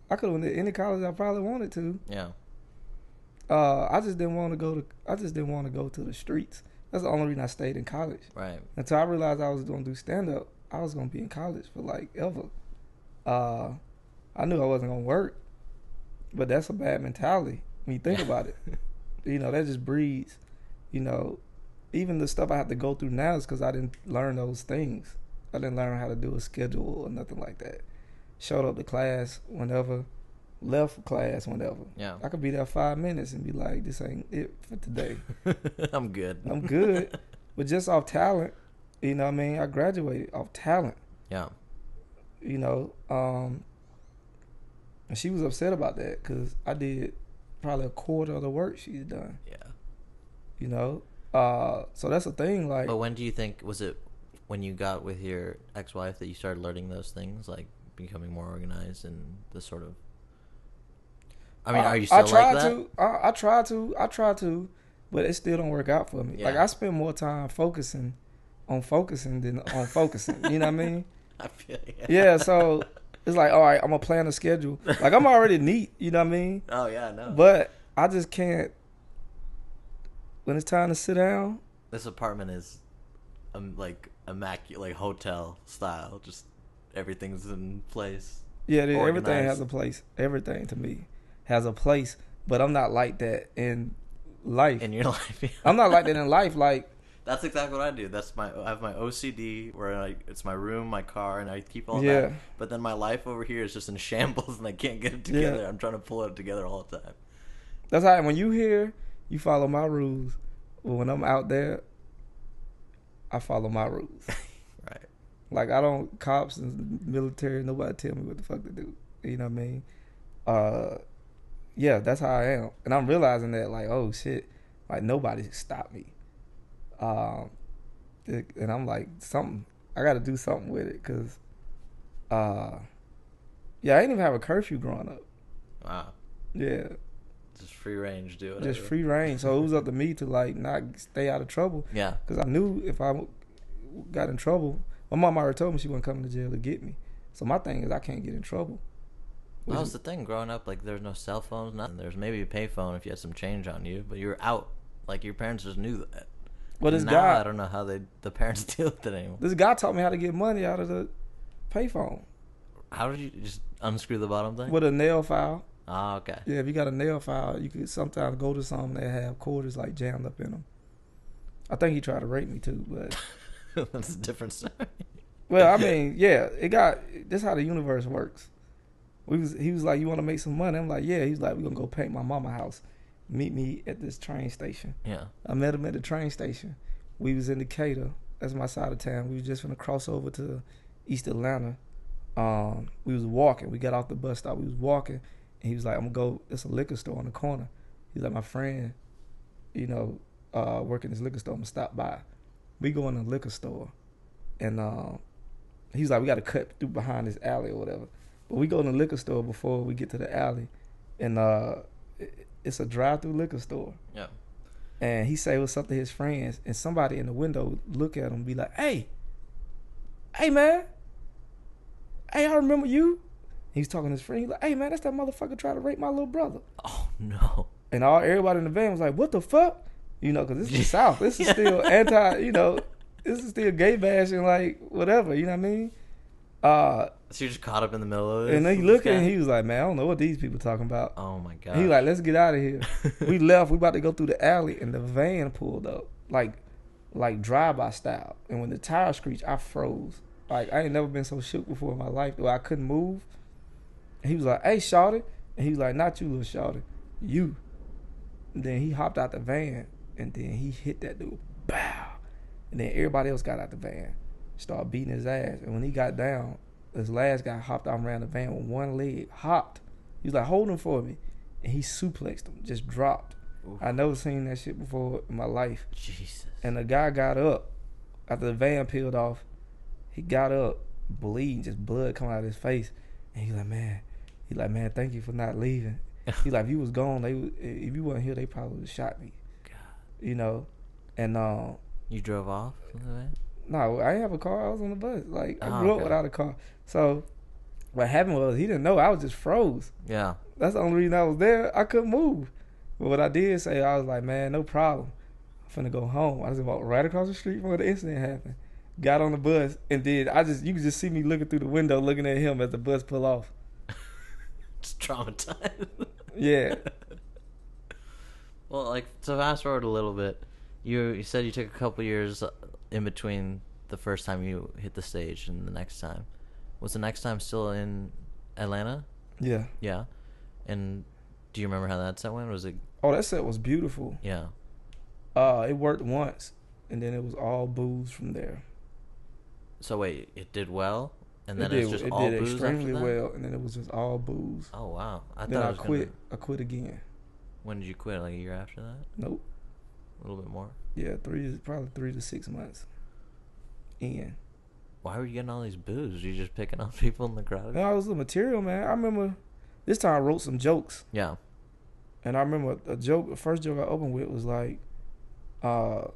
I could have went to any college I probably wanted to. Yeah. I just didn't want to go to the streets. That's the only reason I stayed in college. Right. Until I realized I was going to do stand-up, I was going to be in college for like ever. I knew I wasn't going to work, but that's a bad mentality when you think about it. You know, that just breeds, you know, even the stuff I have to go through now is because I didn't learn those things. I didn't learn how to do a schedule or nothing like that. Showed up to class whenever, left class whenever. Yeah. I could be there 5 minutes and be like, this ain't it for today. I'm good. I'm good. But just off talent, you know what I mean? I graduated off talent. Yeah. You know, and she was upset about that because I did probably a quarter of the work she's done. Yeah. You know? So that's the thing, like. But when do you think, was it when you got with your ex-wife that you started learning those things, like becoming more organized and the sort of, I mean, are you still like that? I try to, but it still don't work out for me. Yeah. Like, I spend more time focusing than on focusing. You know what I mean? I feel yeah, so it's like, all right, I'm going to plan a schedule. Like, I'm already neat, you know what I mean? Oh, yeah, no. But I just can't, when it's time to sit down. This apartment is like immaculate, like hotel style. Just everything's in place. Yeah, everything has a place. Everything to me has a place. But I'm not like that in life. In your life, yeah. I'm not like that in life. Like, that's exactly what I do. I have my OCD where it's my room, my car, and I keep all that. But then my life over here is just in shambles, and I can't get it together. I'm trying to pull it together all the time. That's how, when you here, you follow my rules. But when I'm out there, I follow my rules. Right. Like, I don't, cops and military, nobody tell me what the fuck to do. You know what I mean? Yeah, that's how I am. And I'm realizing that, like, oh, shit, like, nobody stopped me. And I'm like, I got to do something with it, because, I didn't even have a curfew growing up. Wow. Yeah. Just free range, do it. Just free range. So it was up to me to, like, not stay out of trouble. Yeah. Because I knew if I got in trouble, my mom already told me she wasn't coming to jail to get me. So my thing is I can't get in trouble. That was the thing. Growing up, like, there's no cell phones, nothing. There's maybe a payphone if you had some change on you, but you were out. Like, your parents just knew that. Well, this now, guy, I don't know how the parents deal with it anymore. This guy taught me how to get money out of the payphone. How did you just unscrew the bottom thing? With a nail file. Oh, okay. Yeah, if you got a nail file, you could sometimes go to some that have quarters like jammed up in them. I think he tried to rape me too, but that's a different story. Well, I mean, yeah, this is how the universe works. He was like, you want to make some money? I'm like, yeah. He's like, we're gonna go paint my mama's house. Meet me at this train station. Yeah. I met him at the train station. We was in Decatur. That's my side of town. We was just gonna cross over to East Atlanta. We was walking. We got off the bus stop. We was walking. And he was like, I'm going to go, it's a liquor store on the corner. He's like, my friend, you know, work in this liquor store. I'm going to stop by. We go in the liquor store. And he's like, we got to cut through behind this alley or whatever. But we go in the liquor store before we get to the alley. And it's a drive-through liquor store. Yeah. And he say what's up to his friends. And somebody in the window look at him and be like, hey, man. Hey, I remember you. He's talking to his friend. He's like, hey, man, that's that motherfucker trying to rape my little brother. Oh, no. And everybody in the van was like, what the fuck? You know, because this is the South. This is still this is still gay bashing, like, whatever. You know what I mean? So you're just caught up in the middle of it? And then he looked and he was like, man, I don't know what these people talking about. Oh, my God. He like, let's get out of here. We left. We about to go through the alley, and the van pulled up, like drive-by style. And when the tire screeched, I froze. Like, I ain't never been so shook before in my life, though I couldn't move. And he was like, hey, shawty. And he was like, not you, little shawty. You. And then he hopped out the van and then he hit that dude, bow, and then everybody else got out the van, started beating his ass, and when he got down, this last guy hopped out around the van with one leg, hopped. He was like, hold him for me, and he suplexed him, just dropped. Oof. I never seen that shit before in my life. Jesus. And the guy got up after the van peeled off. He got up, bleeding, just blood coming out of his face, and he like, man, thank you for not leaving. He like, if you was gone, if you wasn't here, they probably would have shot me. God. You know, and you drove off from the van? No, I didn't have a car. I was on the bus. Like, I grew up without a car. So what happened was he didn't know. I was just froze. Yeah. That's the only reason I was there. I couldn't move. But what I did say, I was like, man, no problem. I'm finna go home. I just walked right across the street from where the incident happened. Got on the bus and you could just see me looking through the window, looking at him as the bus pull off. It's traumatized. Yeah. Well, like, to fast forward a little bit, you said you took a couple years in between the first time you hit the stage and the next time. Was the next time still in Atlanta? Yeah. Yeah. And do you remember how that set went? Was it? Oh, that set was beautiful. Yeah. It worked once, and then it was all booze from there. So wait, it did well, and then it was just it all did booze extremely after that? well, and then it was just all booze. Oh wow! Then I quit. I quit again. When did you quit? Like a year after that? Nope. A little bit more. Yeah, probably 3 to 6 months. In. Why were you getting all these booze? Were you just picking on people in the crowd? No, it was the material, man. I remember this time I wrote some jokes. Yeah. And I remember the first joke I opened with was like, I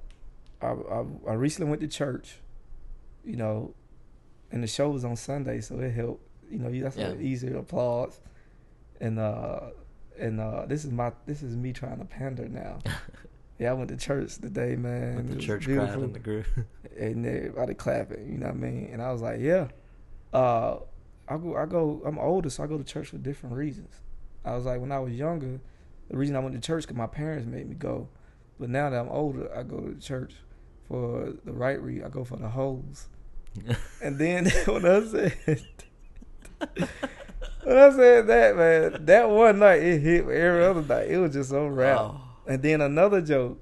recently went to church, you know, and the show was on Sunday, so it helped. You know, that's an easier applause. And this is me trying to pander now. Yeah, I went to church today, man. With the church crowd in the group. And everybody clapping, you know what I mean? And I was like, yeah. I'm older, so I go to church for different reasons. I was like, when I was younger, the reason I went to church because my parents made me go. But now that I'm older, I go to church for the right reason. I go for the hoes. And then when I said that, man, that one night it hit me. Every other night it was just so rap. Oh. And then another joke,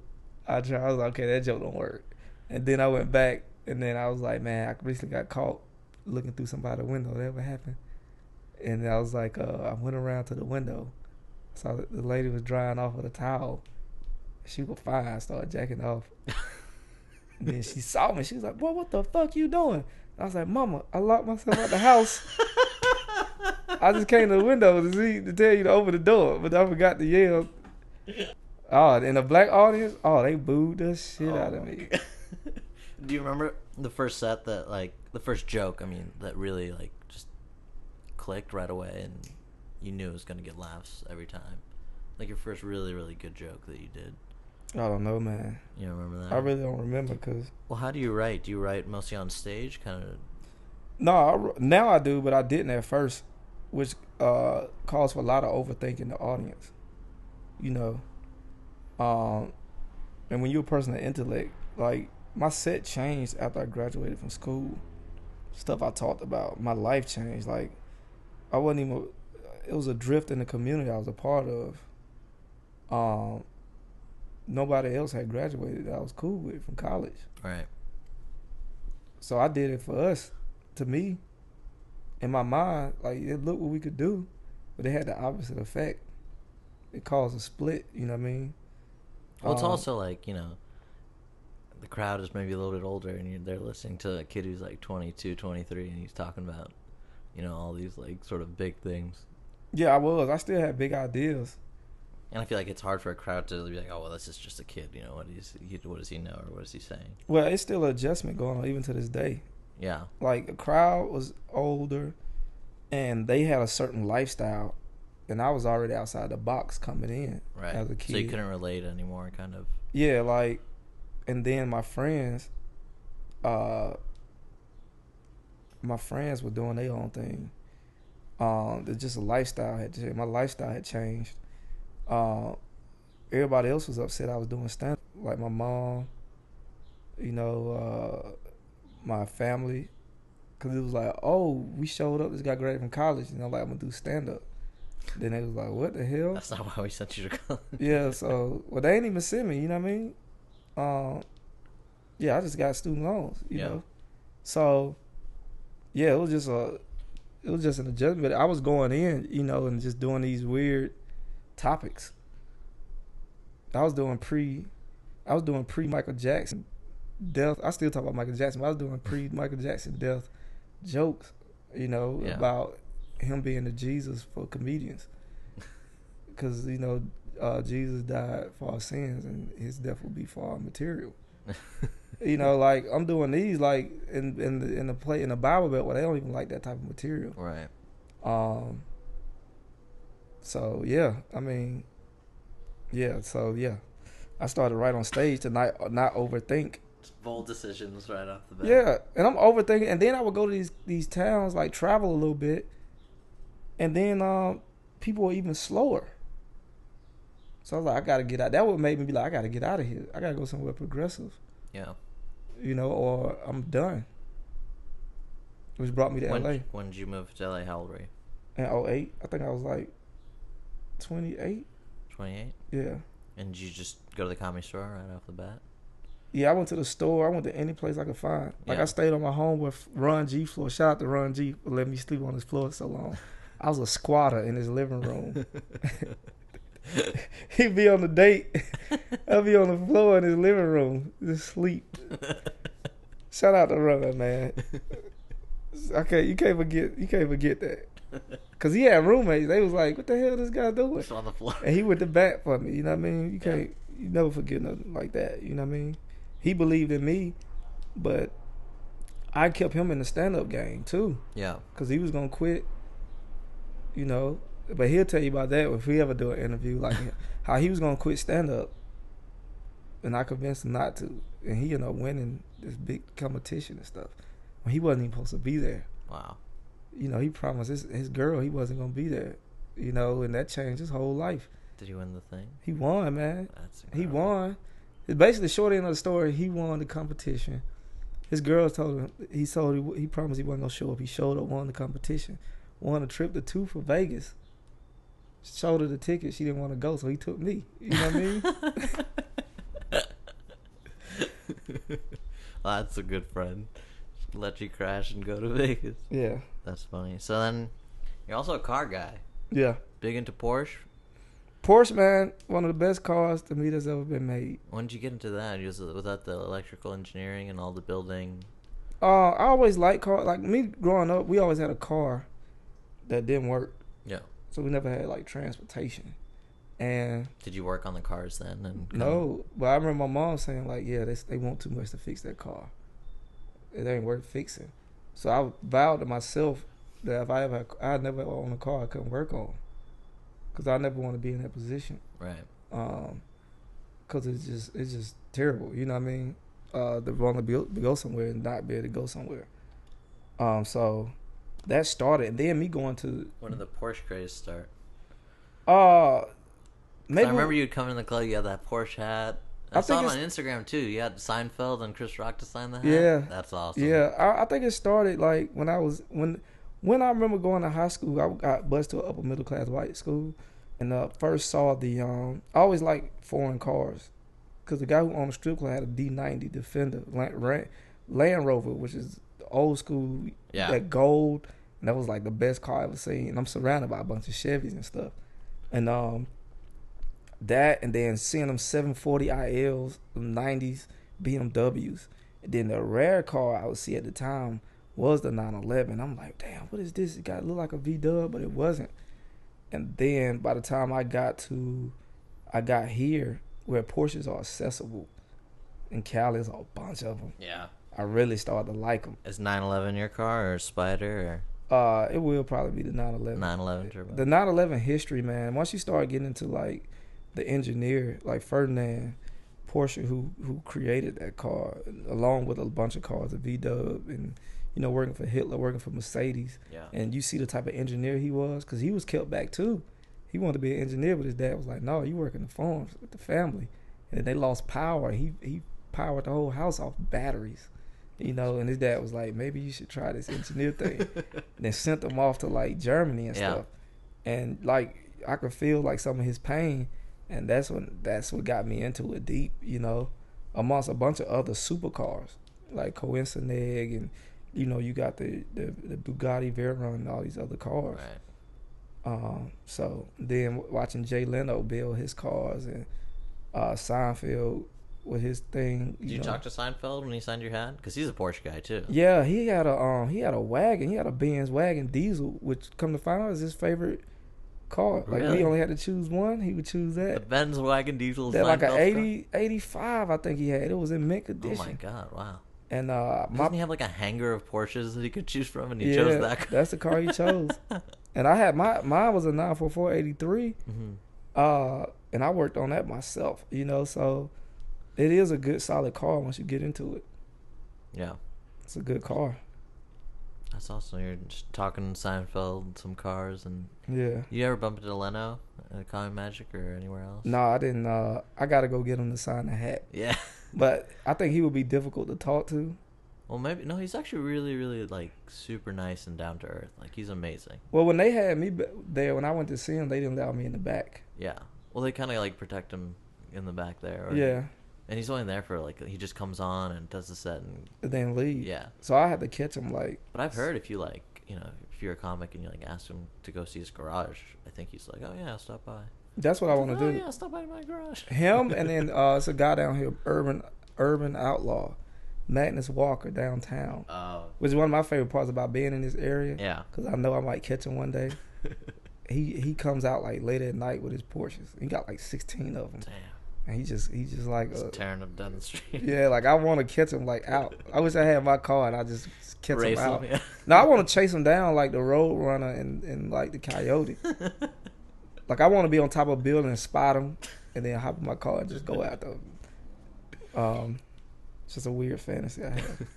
I was like, okay, that joke don't work. And then I went back, and then I was like, man, I recently got caught looking through somebody's window. That ever happened? And I was like, I went around to the window, saw the lady was drying off with a towel. She was fine. I started jacking off. And then she saw me. She was like, boy, what the fuck you doing? I was like, mama, I locked myself out the house. I just came to the window to tell you to open the door, but I forgot to yell. Oh, in the black audience, they booed the shit out of me. Do you remember the first set that, like, the first joke, that really, like, just clicked right away and you knew it was going to get laughs every time? Like, your first really, really good joke that you did. I don't know, man. You don't remember that? I really don't remember because... Well, how do you write? Do you write mostly on stage? Kind of... No, now I do, but I didn't at first, which calls for a lot of overthinking the audience. You know? And when you're a person of intellect, like, my set changed after I graduated from school. Stuff I talked about, my life changed. Like, I wasn't even... It was a drift in the community I was a part of. Nobody else had graduated that I was cool with from college. Right. So I did it for us. To me, in my mind, like, it looked what we could do, but it had the opposite effect. It caused a split, you know what I mean? Well, it's also like, you know, the crowd is maybe a little bit older and they're listening to a kid who's like 22, 23, and he's talking about, you know, all these, like, sort of big things. Yeah, I was. I still had big ideas. And I feel like it's hard for a crowd to be like, oh, well, this is just a kid, you know, what does he know, or what is he saying? Well, it's still an adjustment going on even to this day. Yeah. Like, the crowd was older, and they had a certain lifestyle, and I was already outside the box coming in as a kid. So you couldn't relate anymore, kind of? Yeah, like, and then my friends were doing their own thing. Just a lifestyle had changed. My lifestyle had changed. Everybody else was upset I was doing stand-up. Like my mom, you know, my family. Because it was like, oh, we showed up. This guy graduated from college. And I'm like, I'm going to do stand-up. Then they was like, what the hell? That's not why we sent you to college. Yeah, so, well, they ain't even send me, you know what I mean? yeah, I just got student loans, you know. So yeah, it was just an adjustment. I was going in, you know, and just doing these weird topics. I was doing pre Michael Jackson death. I still talk about Michael Jackson, but I was doing pre Michael Jackson death jokes, you know, about him being the Jesus for comedians. Because, you know, Jesus died for our sins and his death will be for our material. You know, like I'm doing these like in the Bible Belt where they don't even like that type of material. Right. So yeah, I mean, yeah. So yeah, I started right on stage to not overthink. Bold decisions right off the bat. Yeah, and I'm overthinking, and then I would go to these towns, like travel a little bit, and then people were even slower. So I was like, I gotta get out. That would make me be like, I gotta get out of here. I gotta go somewhere progressive. Yeah. You know, or I'm done. Which brought me to LA. When did you move to LA? How old were you? In 2008. I think I was like 28. 28? Yeah. And did you just go to the Comedy Store right off the bat? Yeah, I went to the store. I went to any place I could find. Like I stayed on my home with Ron G floor. Shout out to Ron G for letting me sleep on his floor so long. I was a squatter in his living room. He'd be on the date. I'd be on the floor in his living room, just sleep. Shout out to Ron, man. Okay, you can't forget that. Cause he had roommates. They was like, "What the hell this guy doing?" Just on the floor. And he went to bat for me. You know what I mean? You never forget nothing like that. You know what I mean? He believed in me, but I kept him in the stand-up game too. Yeah. Cause he was gonna quit. You know, but he'll tell you about that if we ever do an interview, like how he was gonna quit stand-up, and I convinced him not to, and he ended up winning this big competition and stuff when he wasn't even supposed to be there. Wow. You know, he promised his girl he wasn't gonna be there. You know, and that changed his whole life. Did he win the thing? He won, man. That's incredible. He won. It's basically the short end of the story. He won the competition. His girl told him he promised he wasn't gonna show up. He showed up, won the competition, won a trip to 2 for Vegas. Showed her the ticket. She didn't want to go, so he took me. You know what I mean? Well, that's a good friend. Let you crash and go to Vegas. Yeah. That's funny. So then, you're also a car guy. Yeah. Big into Porsche? Porsche, man, one of the best cars to me that's ever been made. When did you get into that? Was that the electrical engineering and all the building? I always liked cars. Like me growing up, we always had a car that didn't work. Yeah. So we never had like transportation. And did you work on the cars then? And no, but I remember my mom saying like, yeah, they want too much to fix that car. It ain't worth fixing. So I vowed to myself that if I'd never own a car I couldn't work on, because I never want to be in that position. Right. Because it's just terrible. You know what I mean? To want to go somewhere and not be able to go somewhere. So that started, and then me going to. When did the Porsche craze start? Maybe I remember you'd come in the club. You had that Porsche hat. I saw it on Instagram too. You had Seinfeld and Chris Rock to sign the hat. Yeah, that's awesome. Yeah, I think it started like when I remember going to high school. I got bused to an upper middle class white school, and first saw the I always liked foreign cars, because the guy who owned the strip club had a D90 Defender Land Rover, which is the old school, that gold, and that was like the best car I ever seen. And I'm surrounded by a bunch of Chevys and stuff, and that, and then seeing them 740 ILs, them 90s BMWs. And then the rare car I would see at the time was the 911. I'm like, damn, what is this? It looked like a V-Dub, but it wasn't. And then by the time I got here, where Porsches are accessible, in Cali, there's a bunch of them. Yeah. I really started to like them. Is 911 your car or Spider? It will probably be the 911. 911 turbo. The 911 history, man. Once you start getting into like the engineer, like Ferdinand Porsche, who created that car, along with a bunch of cars, a V-Dub, and working for Hitler, working for Mercedes. Yeah. And you see the type of engineer he was, because he was kept back too. He wanted to be an engineer, but his dad was like, "No, you work in the farms with the family." And they lost power. He powered the whole house off batteries, And his dad was like, "Maybe you should try this engineer thing." And then sent him off to like Germany and stuff. And like I could feel like some of his pain. And that's what got me into it deep, amongst a bunch of other supercars like Coincineg, and you got the Bugatti Veyron and all these other cars. Right. So then watching Jay Leno build his cars, and Seinfeld with his thing. Did you talk to Seinfeld when he signed your hat? Because he's a Porsche guy too. Yeah, he had a wagon. He had a Benz wagon diesel, which come to find out is his favorite car. Like Really? we only had to choose one, he would choose The that. Benz wagon diesel. That like Seinfeld's a 85, I think he had. It was in mint car? Oh condition. my god! Wow. And Doesn't he have like a hanger of Porsches that he could choose from, and he yeah, chose that car? that's the car he chose. And I had mine was a 944 83. And I worked on that myself, so it is a good solid car once you get into it. Yeah. It's a good car. That's awesome. You're just talking Seinfeld, some cars, and Yeah. you ever bump into Leno at Comic Magic or anywhere else? No, I didn't. I got to go get him to sign the hat. Yeah. But I think he would be difficult to talk to. Well, maybe no. He's actually really, really like super nice and down to earth. Like he's amazing. Well, when they had me there, when I went to see him, they didn't allow me in the back. Yeah. Well, they kind of like protect him in the back there. Yeah. And he's only there for like he just comes on and does the set and Then leave. yeah. So I had to catch him like. But I've heard if you like if you're a comic and you like ask him to go see his garage, I think he's like, oh yeah, I'll stop by. That's what I want to do. Yeah, I'll stop by my garage. Him and then it's a guy down here, Urban Outlaw, Magnus Walker downtown. Oh. Which is one of my favorite parts about being in this area. Yeah. Because I know I might catch him one day. He comes out like late at night with his Porsches. He got like 16 of them. Damn. And he just like Just tearing them down the street. yeah, like I want to catch him like out. I wish I had my car and I just catch Race him out. yeah. No, I want to chase him down like the Road Runner and like the Coyote. Like I want to be on top of a building and spot him, and then hop in my car and just go after him. It's just a weird fantasy I have.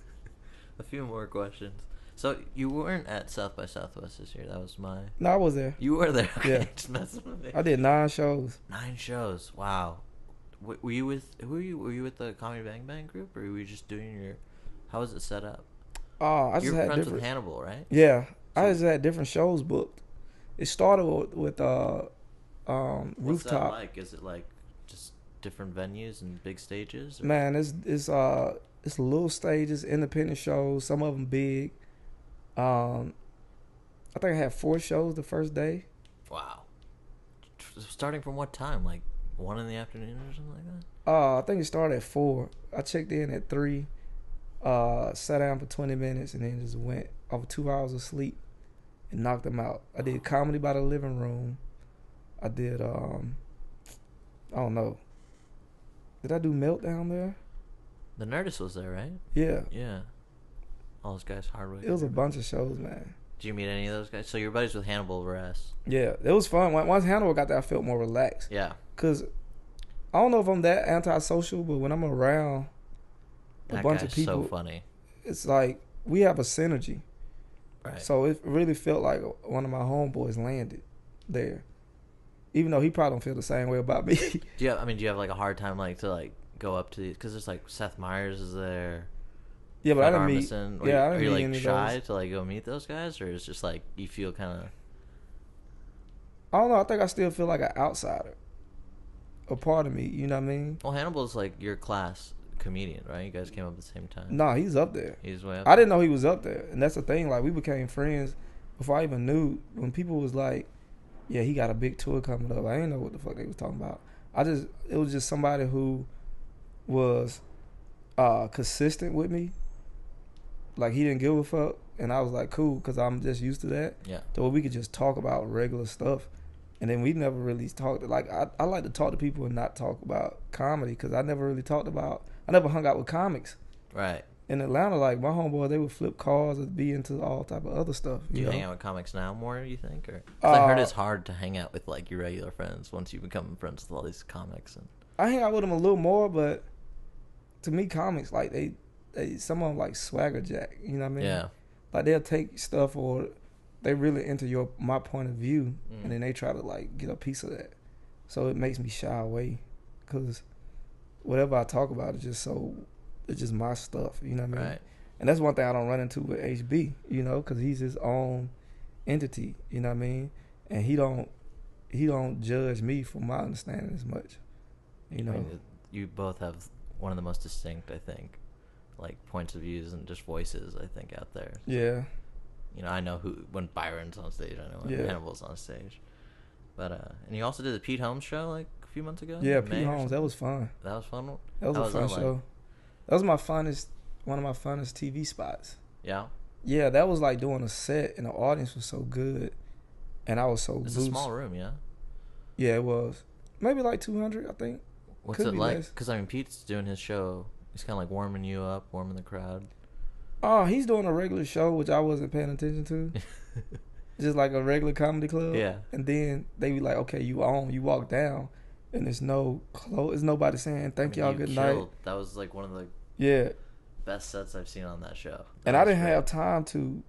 A few more questions. So you weren't at South by Southwest this year. That was my. No, I was there. You were there. Okay. Yeah. Just messing with me. I did 9 shows. 9 shows. Wow. Were you with who? Were you with the Comedy Bang Bang group, or were you just doing your? How was it set up? I just You're had friends different. with Hannibal, right? Yeah, I So- just had different shows booked. It started with What's Rooftop. that like? Is it like just different venues and big stages? Or? Man, it's little stages, independent shows. Some of them big. I think I had 4 shows the first day. Wow. Starting from what time? Like 1 in the afternoon or something like that? I think it started at 4. I checked in at 3. Sat down for 20 minutes and then just went over 2 hours of sleep and knocked them out. I did Comedy by the Living Room. I did I don't know. Did I do Meltdown there? The Nerdist was there, right? Yeah. Yeah. All those guys, Hardwick. It was a bunch of shows, man. Did you meet any of those guys? So your buddies with Hannibal Rest. Yeah, it was fun. Once Hannibal got there, I felt more relaxed. Yeah. Cause I don't know if I'm that antisocial, but when I'm around a That bunch guy's of people, so funny. it's like we have a synergy. Right. So it really felt like one of my homeboys landed there, even though he probably don't feel the same way about me. do you have like a hard time like to like go up to these? Because there's like Seth Meyers is there. Yeah, but I Fred didn't meet. Armisen. Yeah, I Are didn't you meet like any of shy those. to like go meet those guys, or it's just like you feel kind of? I don't know. I think I still feel like an outsider, a part of me. You know what I mean? Well, Hannibal's like your class comedian, right? You guys came up at the same time. Nah, he's up there. He's way up. I didn't know he was up there, and that's the thing. Like we became friends before I even knew. When people was like, "Yeah, he got a big tour coming up," I didn't know what the fuck they was talking about. It was just somebody who was consistent with me. Like he didn't give a fuck, and I was like, cool, because I'm just used to that. Yeah. So we could just talk about regular stuff, and then we never really talked. Like I like to talk to people and not talk about comedy, because I never really I never hung out with comics. Right. In Atlanta, like my homeboy, they would flip cars and be into all type of other stuff. Do you know? hang out with comics now more? You think, or 'cause I heard it's hard to hang out with like your regular friends once you become friends with all these comics. And I hang out with them a little more, but to me, comics like they some of them like swagger jack. You know what I mean? yeah. Like they'll take stuff, or they really into my point of view, and then they try to like get a piece of that. So it makes me shy away, because whatever I talk about is just my stuff. You know what I mean? Right. And that's one thing I don't run into with HB. You know, because he's his own entity. You know what I mean? And he don't judge me from my understanding as much. You know. I mean, you both have one of the most distinct, I think, like points of views and just voices, I think, out there. Yeah. You know, I know when Byron's on stage, I know when Hannibal's on stage. But and you also did the Pete Holmes show like a few months ago. Yeah, Pete Holmes. That was fun. That was fun. That was a fun show. That was one of my funnest TV spots. Yeah. Yeah, that was like doing a set, and the audience was so good, and I was so. It's a small room, yeah. Yeah, it was. Maybe like 200, I think. What's it like? Because I mean, Pete's doing his show. He's kind of like warming you up, warming the crowd. Oh, he's doing a regular show, which I wasn't paying attention to. Just like a regular comedy club. Yeah. And then they be like, okay, you walk down, and there's nobody saying, thank y'all, good night. That was like one of the best sets I've seen on that show. And I didn't have time to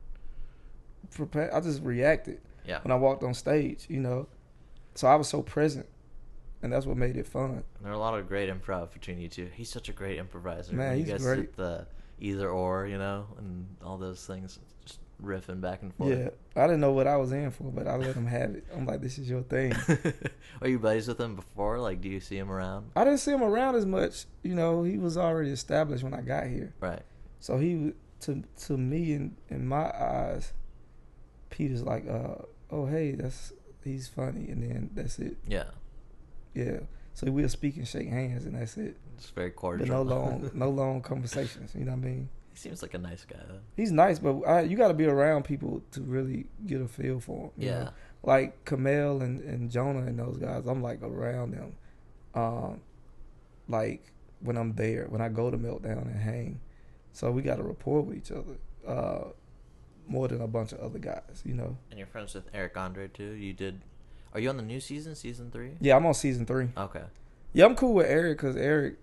prepare. I just reacted when I walked on stage, you know. So I was so present, and that's what made it fun. And there are a lot of great improv between you two. He's such a great improviser. Man, he's great. Hit the either or, you know, and all those things, just riffing back and forth. Yeah, I didn't know what I was in for, but I let him have it. I'm like, this is your thing. Are you buddies with him before? Like, do you see him around? I didn't see him around as much. You know, he was already established when I got here. Right. So he, to me, in my eyes, Peter's like, oh, hey, he's funny, and then that's it. Yeah. Yeah. So we'll speak and shake hands, and that's it. It's very cordial. But no long conversations. You know what I mean? He seems like a nice guy, though. He's nice, but you got to be around people to really get a feel for him. You know? Like Kamel and Jonah and those guys, I'm like around them. Like when I'm there, when I go to Meltdown and hang. So we got a rapport with each other more than a bunch of other guys, you know. And you're friends with Eric André, too? Are you on the new season 3? Yeah, I'm on season 3. Okay. Yeah, I'm cool with Eric because Eric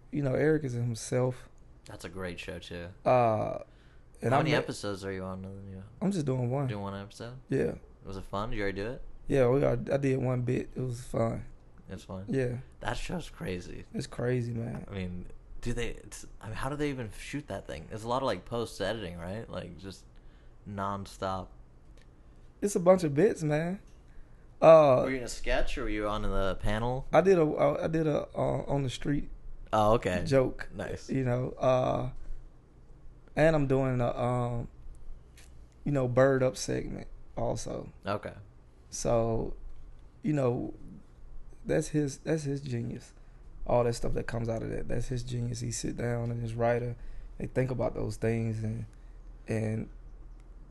is himself. That's a great show, too. How many episodes are you on? I'm just doing one. Doing one episode? Yeah. Was it fun? Did you already do it? Yeah, I did one bit. It was fun. It's fun? Yeah. That show's crazy. It's crazy, man. I mean, how do they even shoot that thing? It's a lot of, like, post-editing, right? Like, just non-stop. It's a bunch of bits, man. Were you in a sketch or were you on the panel? I did a on the street. Oh, okay. Joke. Nice. You know, and I'm doing a bird up segment also. Okay. So, you know, that's his genius. All that stuff that comes out of that's his genius. He sit down and his writer, they think about those things and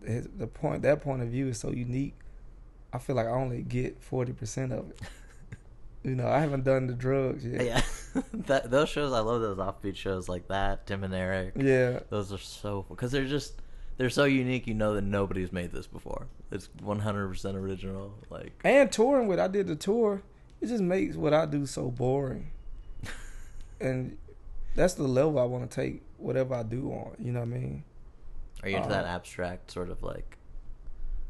that point of view is so unique. I feel like I only get 40% of it. You know, I haven't done the drugs yet. Yeah, those shows, I love those offbeat shows like that. Tim and Eric. Yeah, those are so because they're so unique. You know that nobody's made this before. It's 100% original. Like and touring with, I did the tour. It just makes what I do so boring. And that's the level I want to take whatever I do on. You know what I mean? Are you into that abstract sort of like?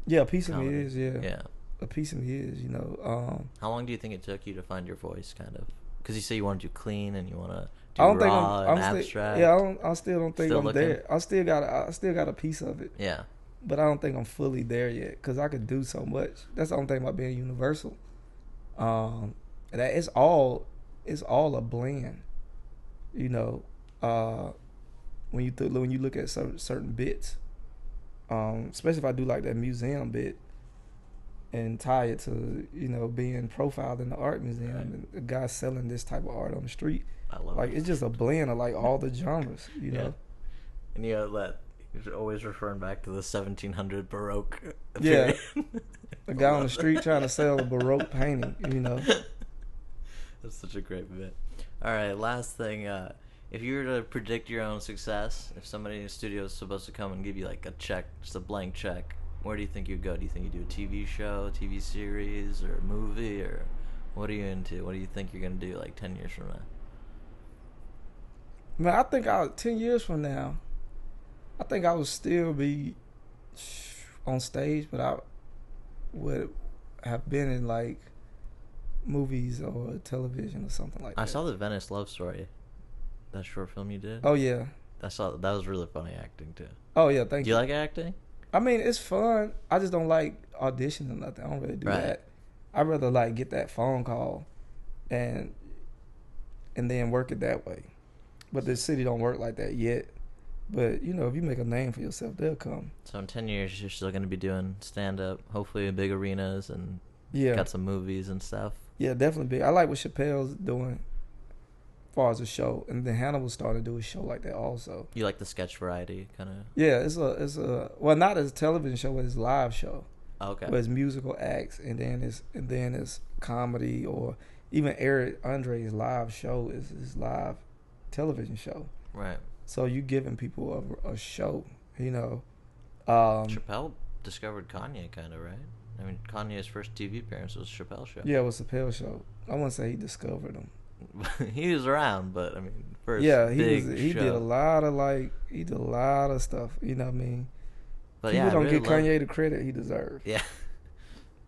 Yeah, a piece comedy? Of me is. Yeah. Yeah. A piece of me is. You know. How long do you think it took you to find your voice, kind of? Because you say you want to do clean and you want to do I don't raw think I'm and still, abstract. Yeah, I still don't think I'm looking? there. I still got a piece of it. Yeah. But I don't think I'm fully there yet because I could do so much. That's the only thing about being universal. That it's all a blend. You know, when you look at certain bits, especially if I do like that museum bit and tie it to, you know, being profiled in the art museum and the guy selling this type of art on the street. I love like it. It's just a blend of like all the genres, you know. And you're always referring back to the 1700 Baroque period. Yeah. A guy on the street trying to sell a Baroque painting, you know. That's such a great bit. All right, last thing. If you were to predict your own success, if somebody in the studio is supposed to come and give you like a check, just a blank check, where do you think you'd go? Do you think you'd do a TV show, TV series, or a movie, or what are you into? What do you think you're going to do like 10 years from now? Man, I think 10 years from now, I think I would still be on stage, but I would have been in like movies or television or something like that. I saw the Venice Love Story, that short film you did. Oh yeah, that was really funny acting too. Oh yeah, thank you. Do you like acting? I mean, it's fun. I just don't like auditioning or nothing. I don't really do that. I'd rather like get that phone call and then work it that way. But the city don't work like that yet. But, you know, if you make a name for yourself, they'll come. So in 10 years, you're still going to be doing stand-up, hopefully in big arenas, and got some movies and stuff. Yeah, definitely big. I like what Chappelle's doing as far as a show. And then Hannibal's starting to do a show like that also. You like the sketch variety kind of? Yeah, it's a well, not as a television show, but it's a live show. Okay. But it's musical acts, and then it's comedy, or even Eric André's live show is his live television show. Right. So you giving people a show, you know. Chappelle discovered Kanye, kind of, right? I mean, Kanye's first TV appearance was Chappelle's show. Yeah, it was Chappelle's show. I wouldn't say he discovered him. He was around, but I mean, first he show. did a lot of stuff. You know what I mean? But people don't really give Kanye the credit he deserves. Yeah.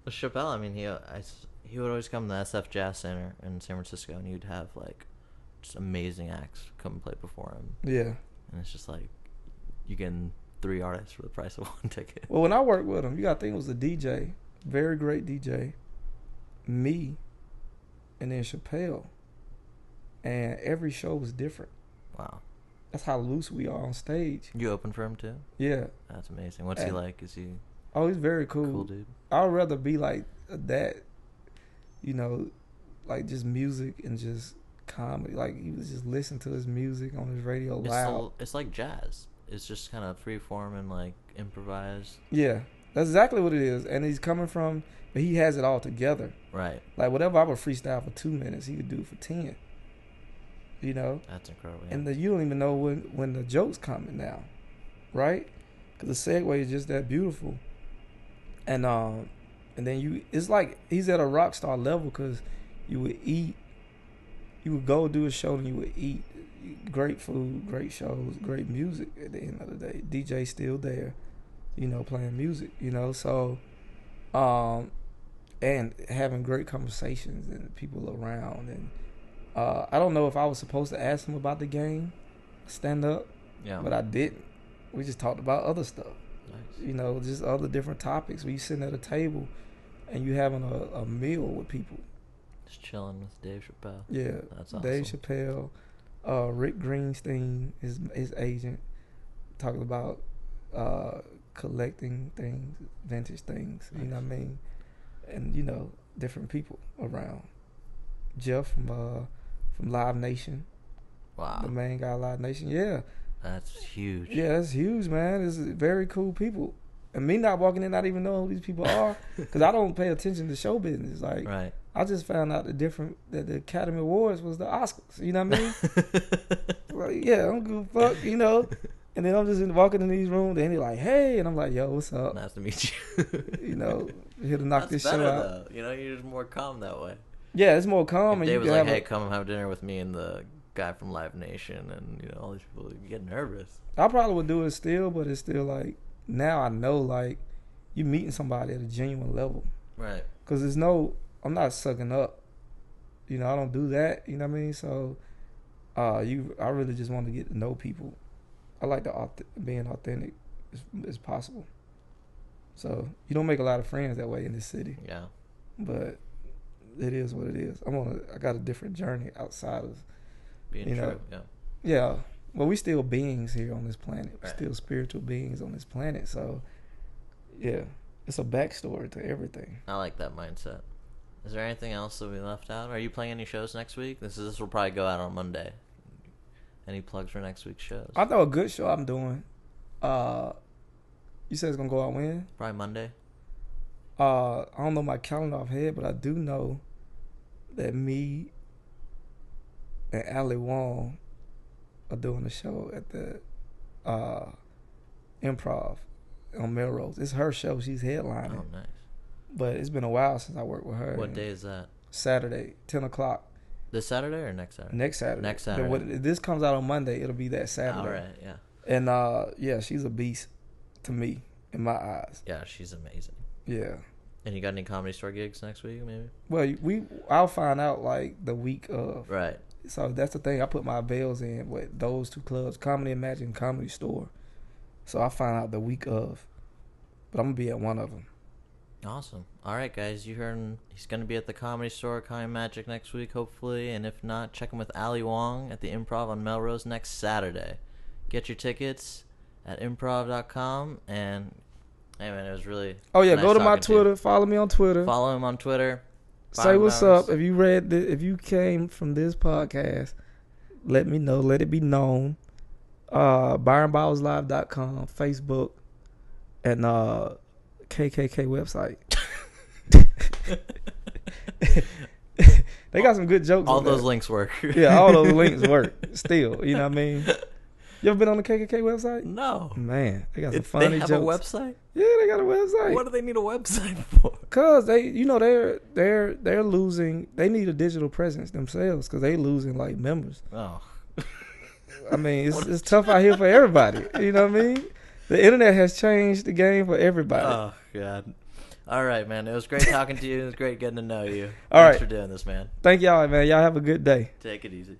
Well, Chappelle, I mean, he would always come to the SF Jazz Center in San Francisco, and you'd have like just amazing acts come and play before him. Yeah. And it's just like you getting 3 artists for the price of 1 ticket. Well, when I worked with him, you got to think it was a DJ, very great DJ, me, and then Chappelle, and every show was different. Wow. That's how loose we are on stage. You open for him too? Yeah. That's amazing. What's he like? Is he? Oh, he's very cool. Cool dude. I'd rather be like that, you know, like just music and just comedy. Like he was just listening to his music on his radio loud. It's like jazz. It's just kind of free form and like improvised. Yeah, that's exactly what it is. And he's coming from, but he has it all together. Right. Like whatever I would freestyle for 2 minutes, he could do for 10. You know. That's incredible. Yeah. And you don't even know when the joke's coming now, right? Because the segue is just that beautiful. And then it's like he's at a rock star level, because you would go do a show and you would eat great food, great shows, great music. At the end of the day, DJ still there, you know, playing music, you know. So, and having great conversations and people around. And I don't know if I was supposed to ask him about the game, stand up, but I didn't. We just talked about other stuff. Nice. You know, just other different topics. Where you sitting at a table and you having a meal with people. Just chilling with Dave Chappelle. Yeah, that's awesome. Dave Chappelle, Rick Greenstein, his agent, talking about collecting things, vintage things. Nice. You know what I mean? And you know, different people around. Jeff from Live Nation. Wow. The main guy of Live Nation. Yeah. That's huge. Yeah, that's huge, man. It's very cool people. And me not walking in, not even knowing who these people are, because I don't pay attention to show business. Like, right. I just found out that the Academy Awards was the Oscars. You know what I mean? Like, yeah, I don't give a fuck, you know. And then I'm just walking in these rooms, and they're like, "Hey," and I'm like, "Yo, what's up?" Nice to meet you. You know, here to knock this show out. Though. You know, you're just more calm that way. Yeah, it's more calm. If Dave was like, "Hey, come and have dinner with me and the guy from Live Nation," and you know, all these people, you get nervous. I probably would do it still, but it's still like, now I know, like, you meeting somebody at a genuine level. Right. Because I'm not sucking up. You know, I don't do that. You know what I mean? So, I really just want to get to know people. I like being authentic as possible. So, you don't make a lot of friends that way in this city. Yeah. But it is what it is. I got a different journey outside of being true. Know, yeah. Yeah. Well, we still beings here on this planet. Right. We're still spiritual beings on this planet. So, yeah, it's a backstory to everything. I like that mindset. Is there anything else that we left out? Are you playing any shows next week? This will probably go out on Monday. Any plugs for next week's shows? I know a good show I'm doing. You said it's gonna go out when? Probably Monday. I don't know my calendar off head, but I do know that me and Ali Wong are doing a show at the Improv on Melrose. It's her show. She's headlining. Oh, nice. But it's been a while since I worked with her. What day is that? Saturday, 10 o'clock. This Saturday or next Saturday? Next Saturday. Next Saturday. If this comes out on Monday, it'll be that Saturday. All right, yeah. And, yeah, she's a beast to me, in my eyes. Yeah, she's amazing. Yeah. And you got any Comedy Store gigs next week, maybe? Well, I'll find out, like, the week of. Right. So that's the thing. I put my avails in with those two clubs, Comedy Imagine, Comedy Store. So I find out the week of. But I'm going to be at one of them. Awesome. All right, guys. You heard he's going to be at the Comedy Store, Comedy Magic next week, hopefully. And if not, check him with Ali Wong at the Improv on Melrose next Saturday. Get your tickets at improv.com. And, hey, man, it was really nice go to my Twitter. you. Follow me on Twitter. Follow him on Twitter. Say what's up. If you came from this podcast, let me know. Let it be known. ByronBowlesLive.com, Facebook, and KKK website. They got some good jokes. All those links work. Yeah, all those links work. Still, you know what I mean? You ever been on the KKK website? No. Man, they got some funny jokes. They have a website? Yeah, they got a website. What do they need a website for? Cause they're losing. They need a digital presence themselves because they losing like members. Oh. I mean, it's tough out here for everybody. You know what I mean? The internet has changed the game for everybody. Oh, God. All right, man. It was great talking to you. It was great getting to know you. Thanks for doing this, man. Thank y'all, man. Y'all have a good day. Take it easy.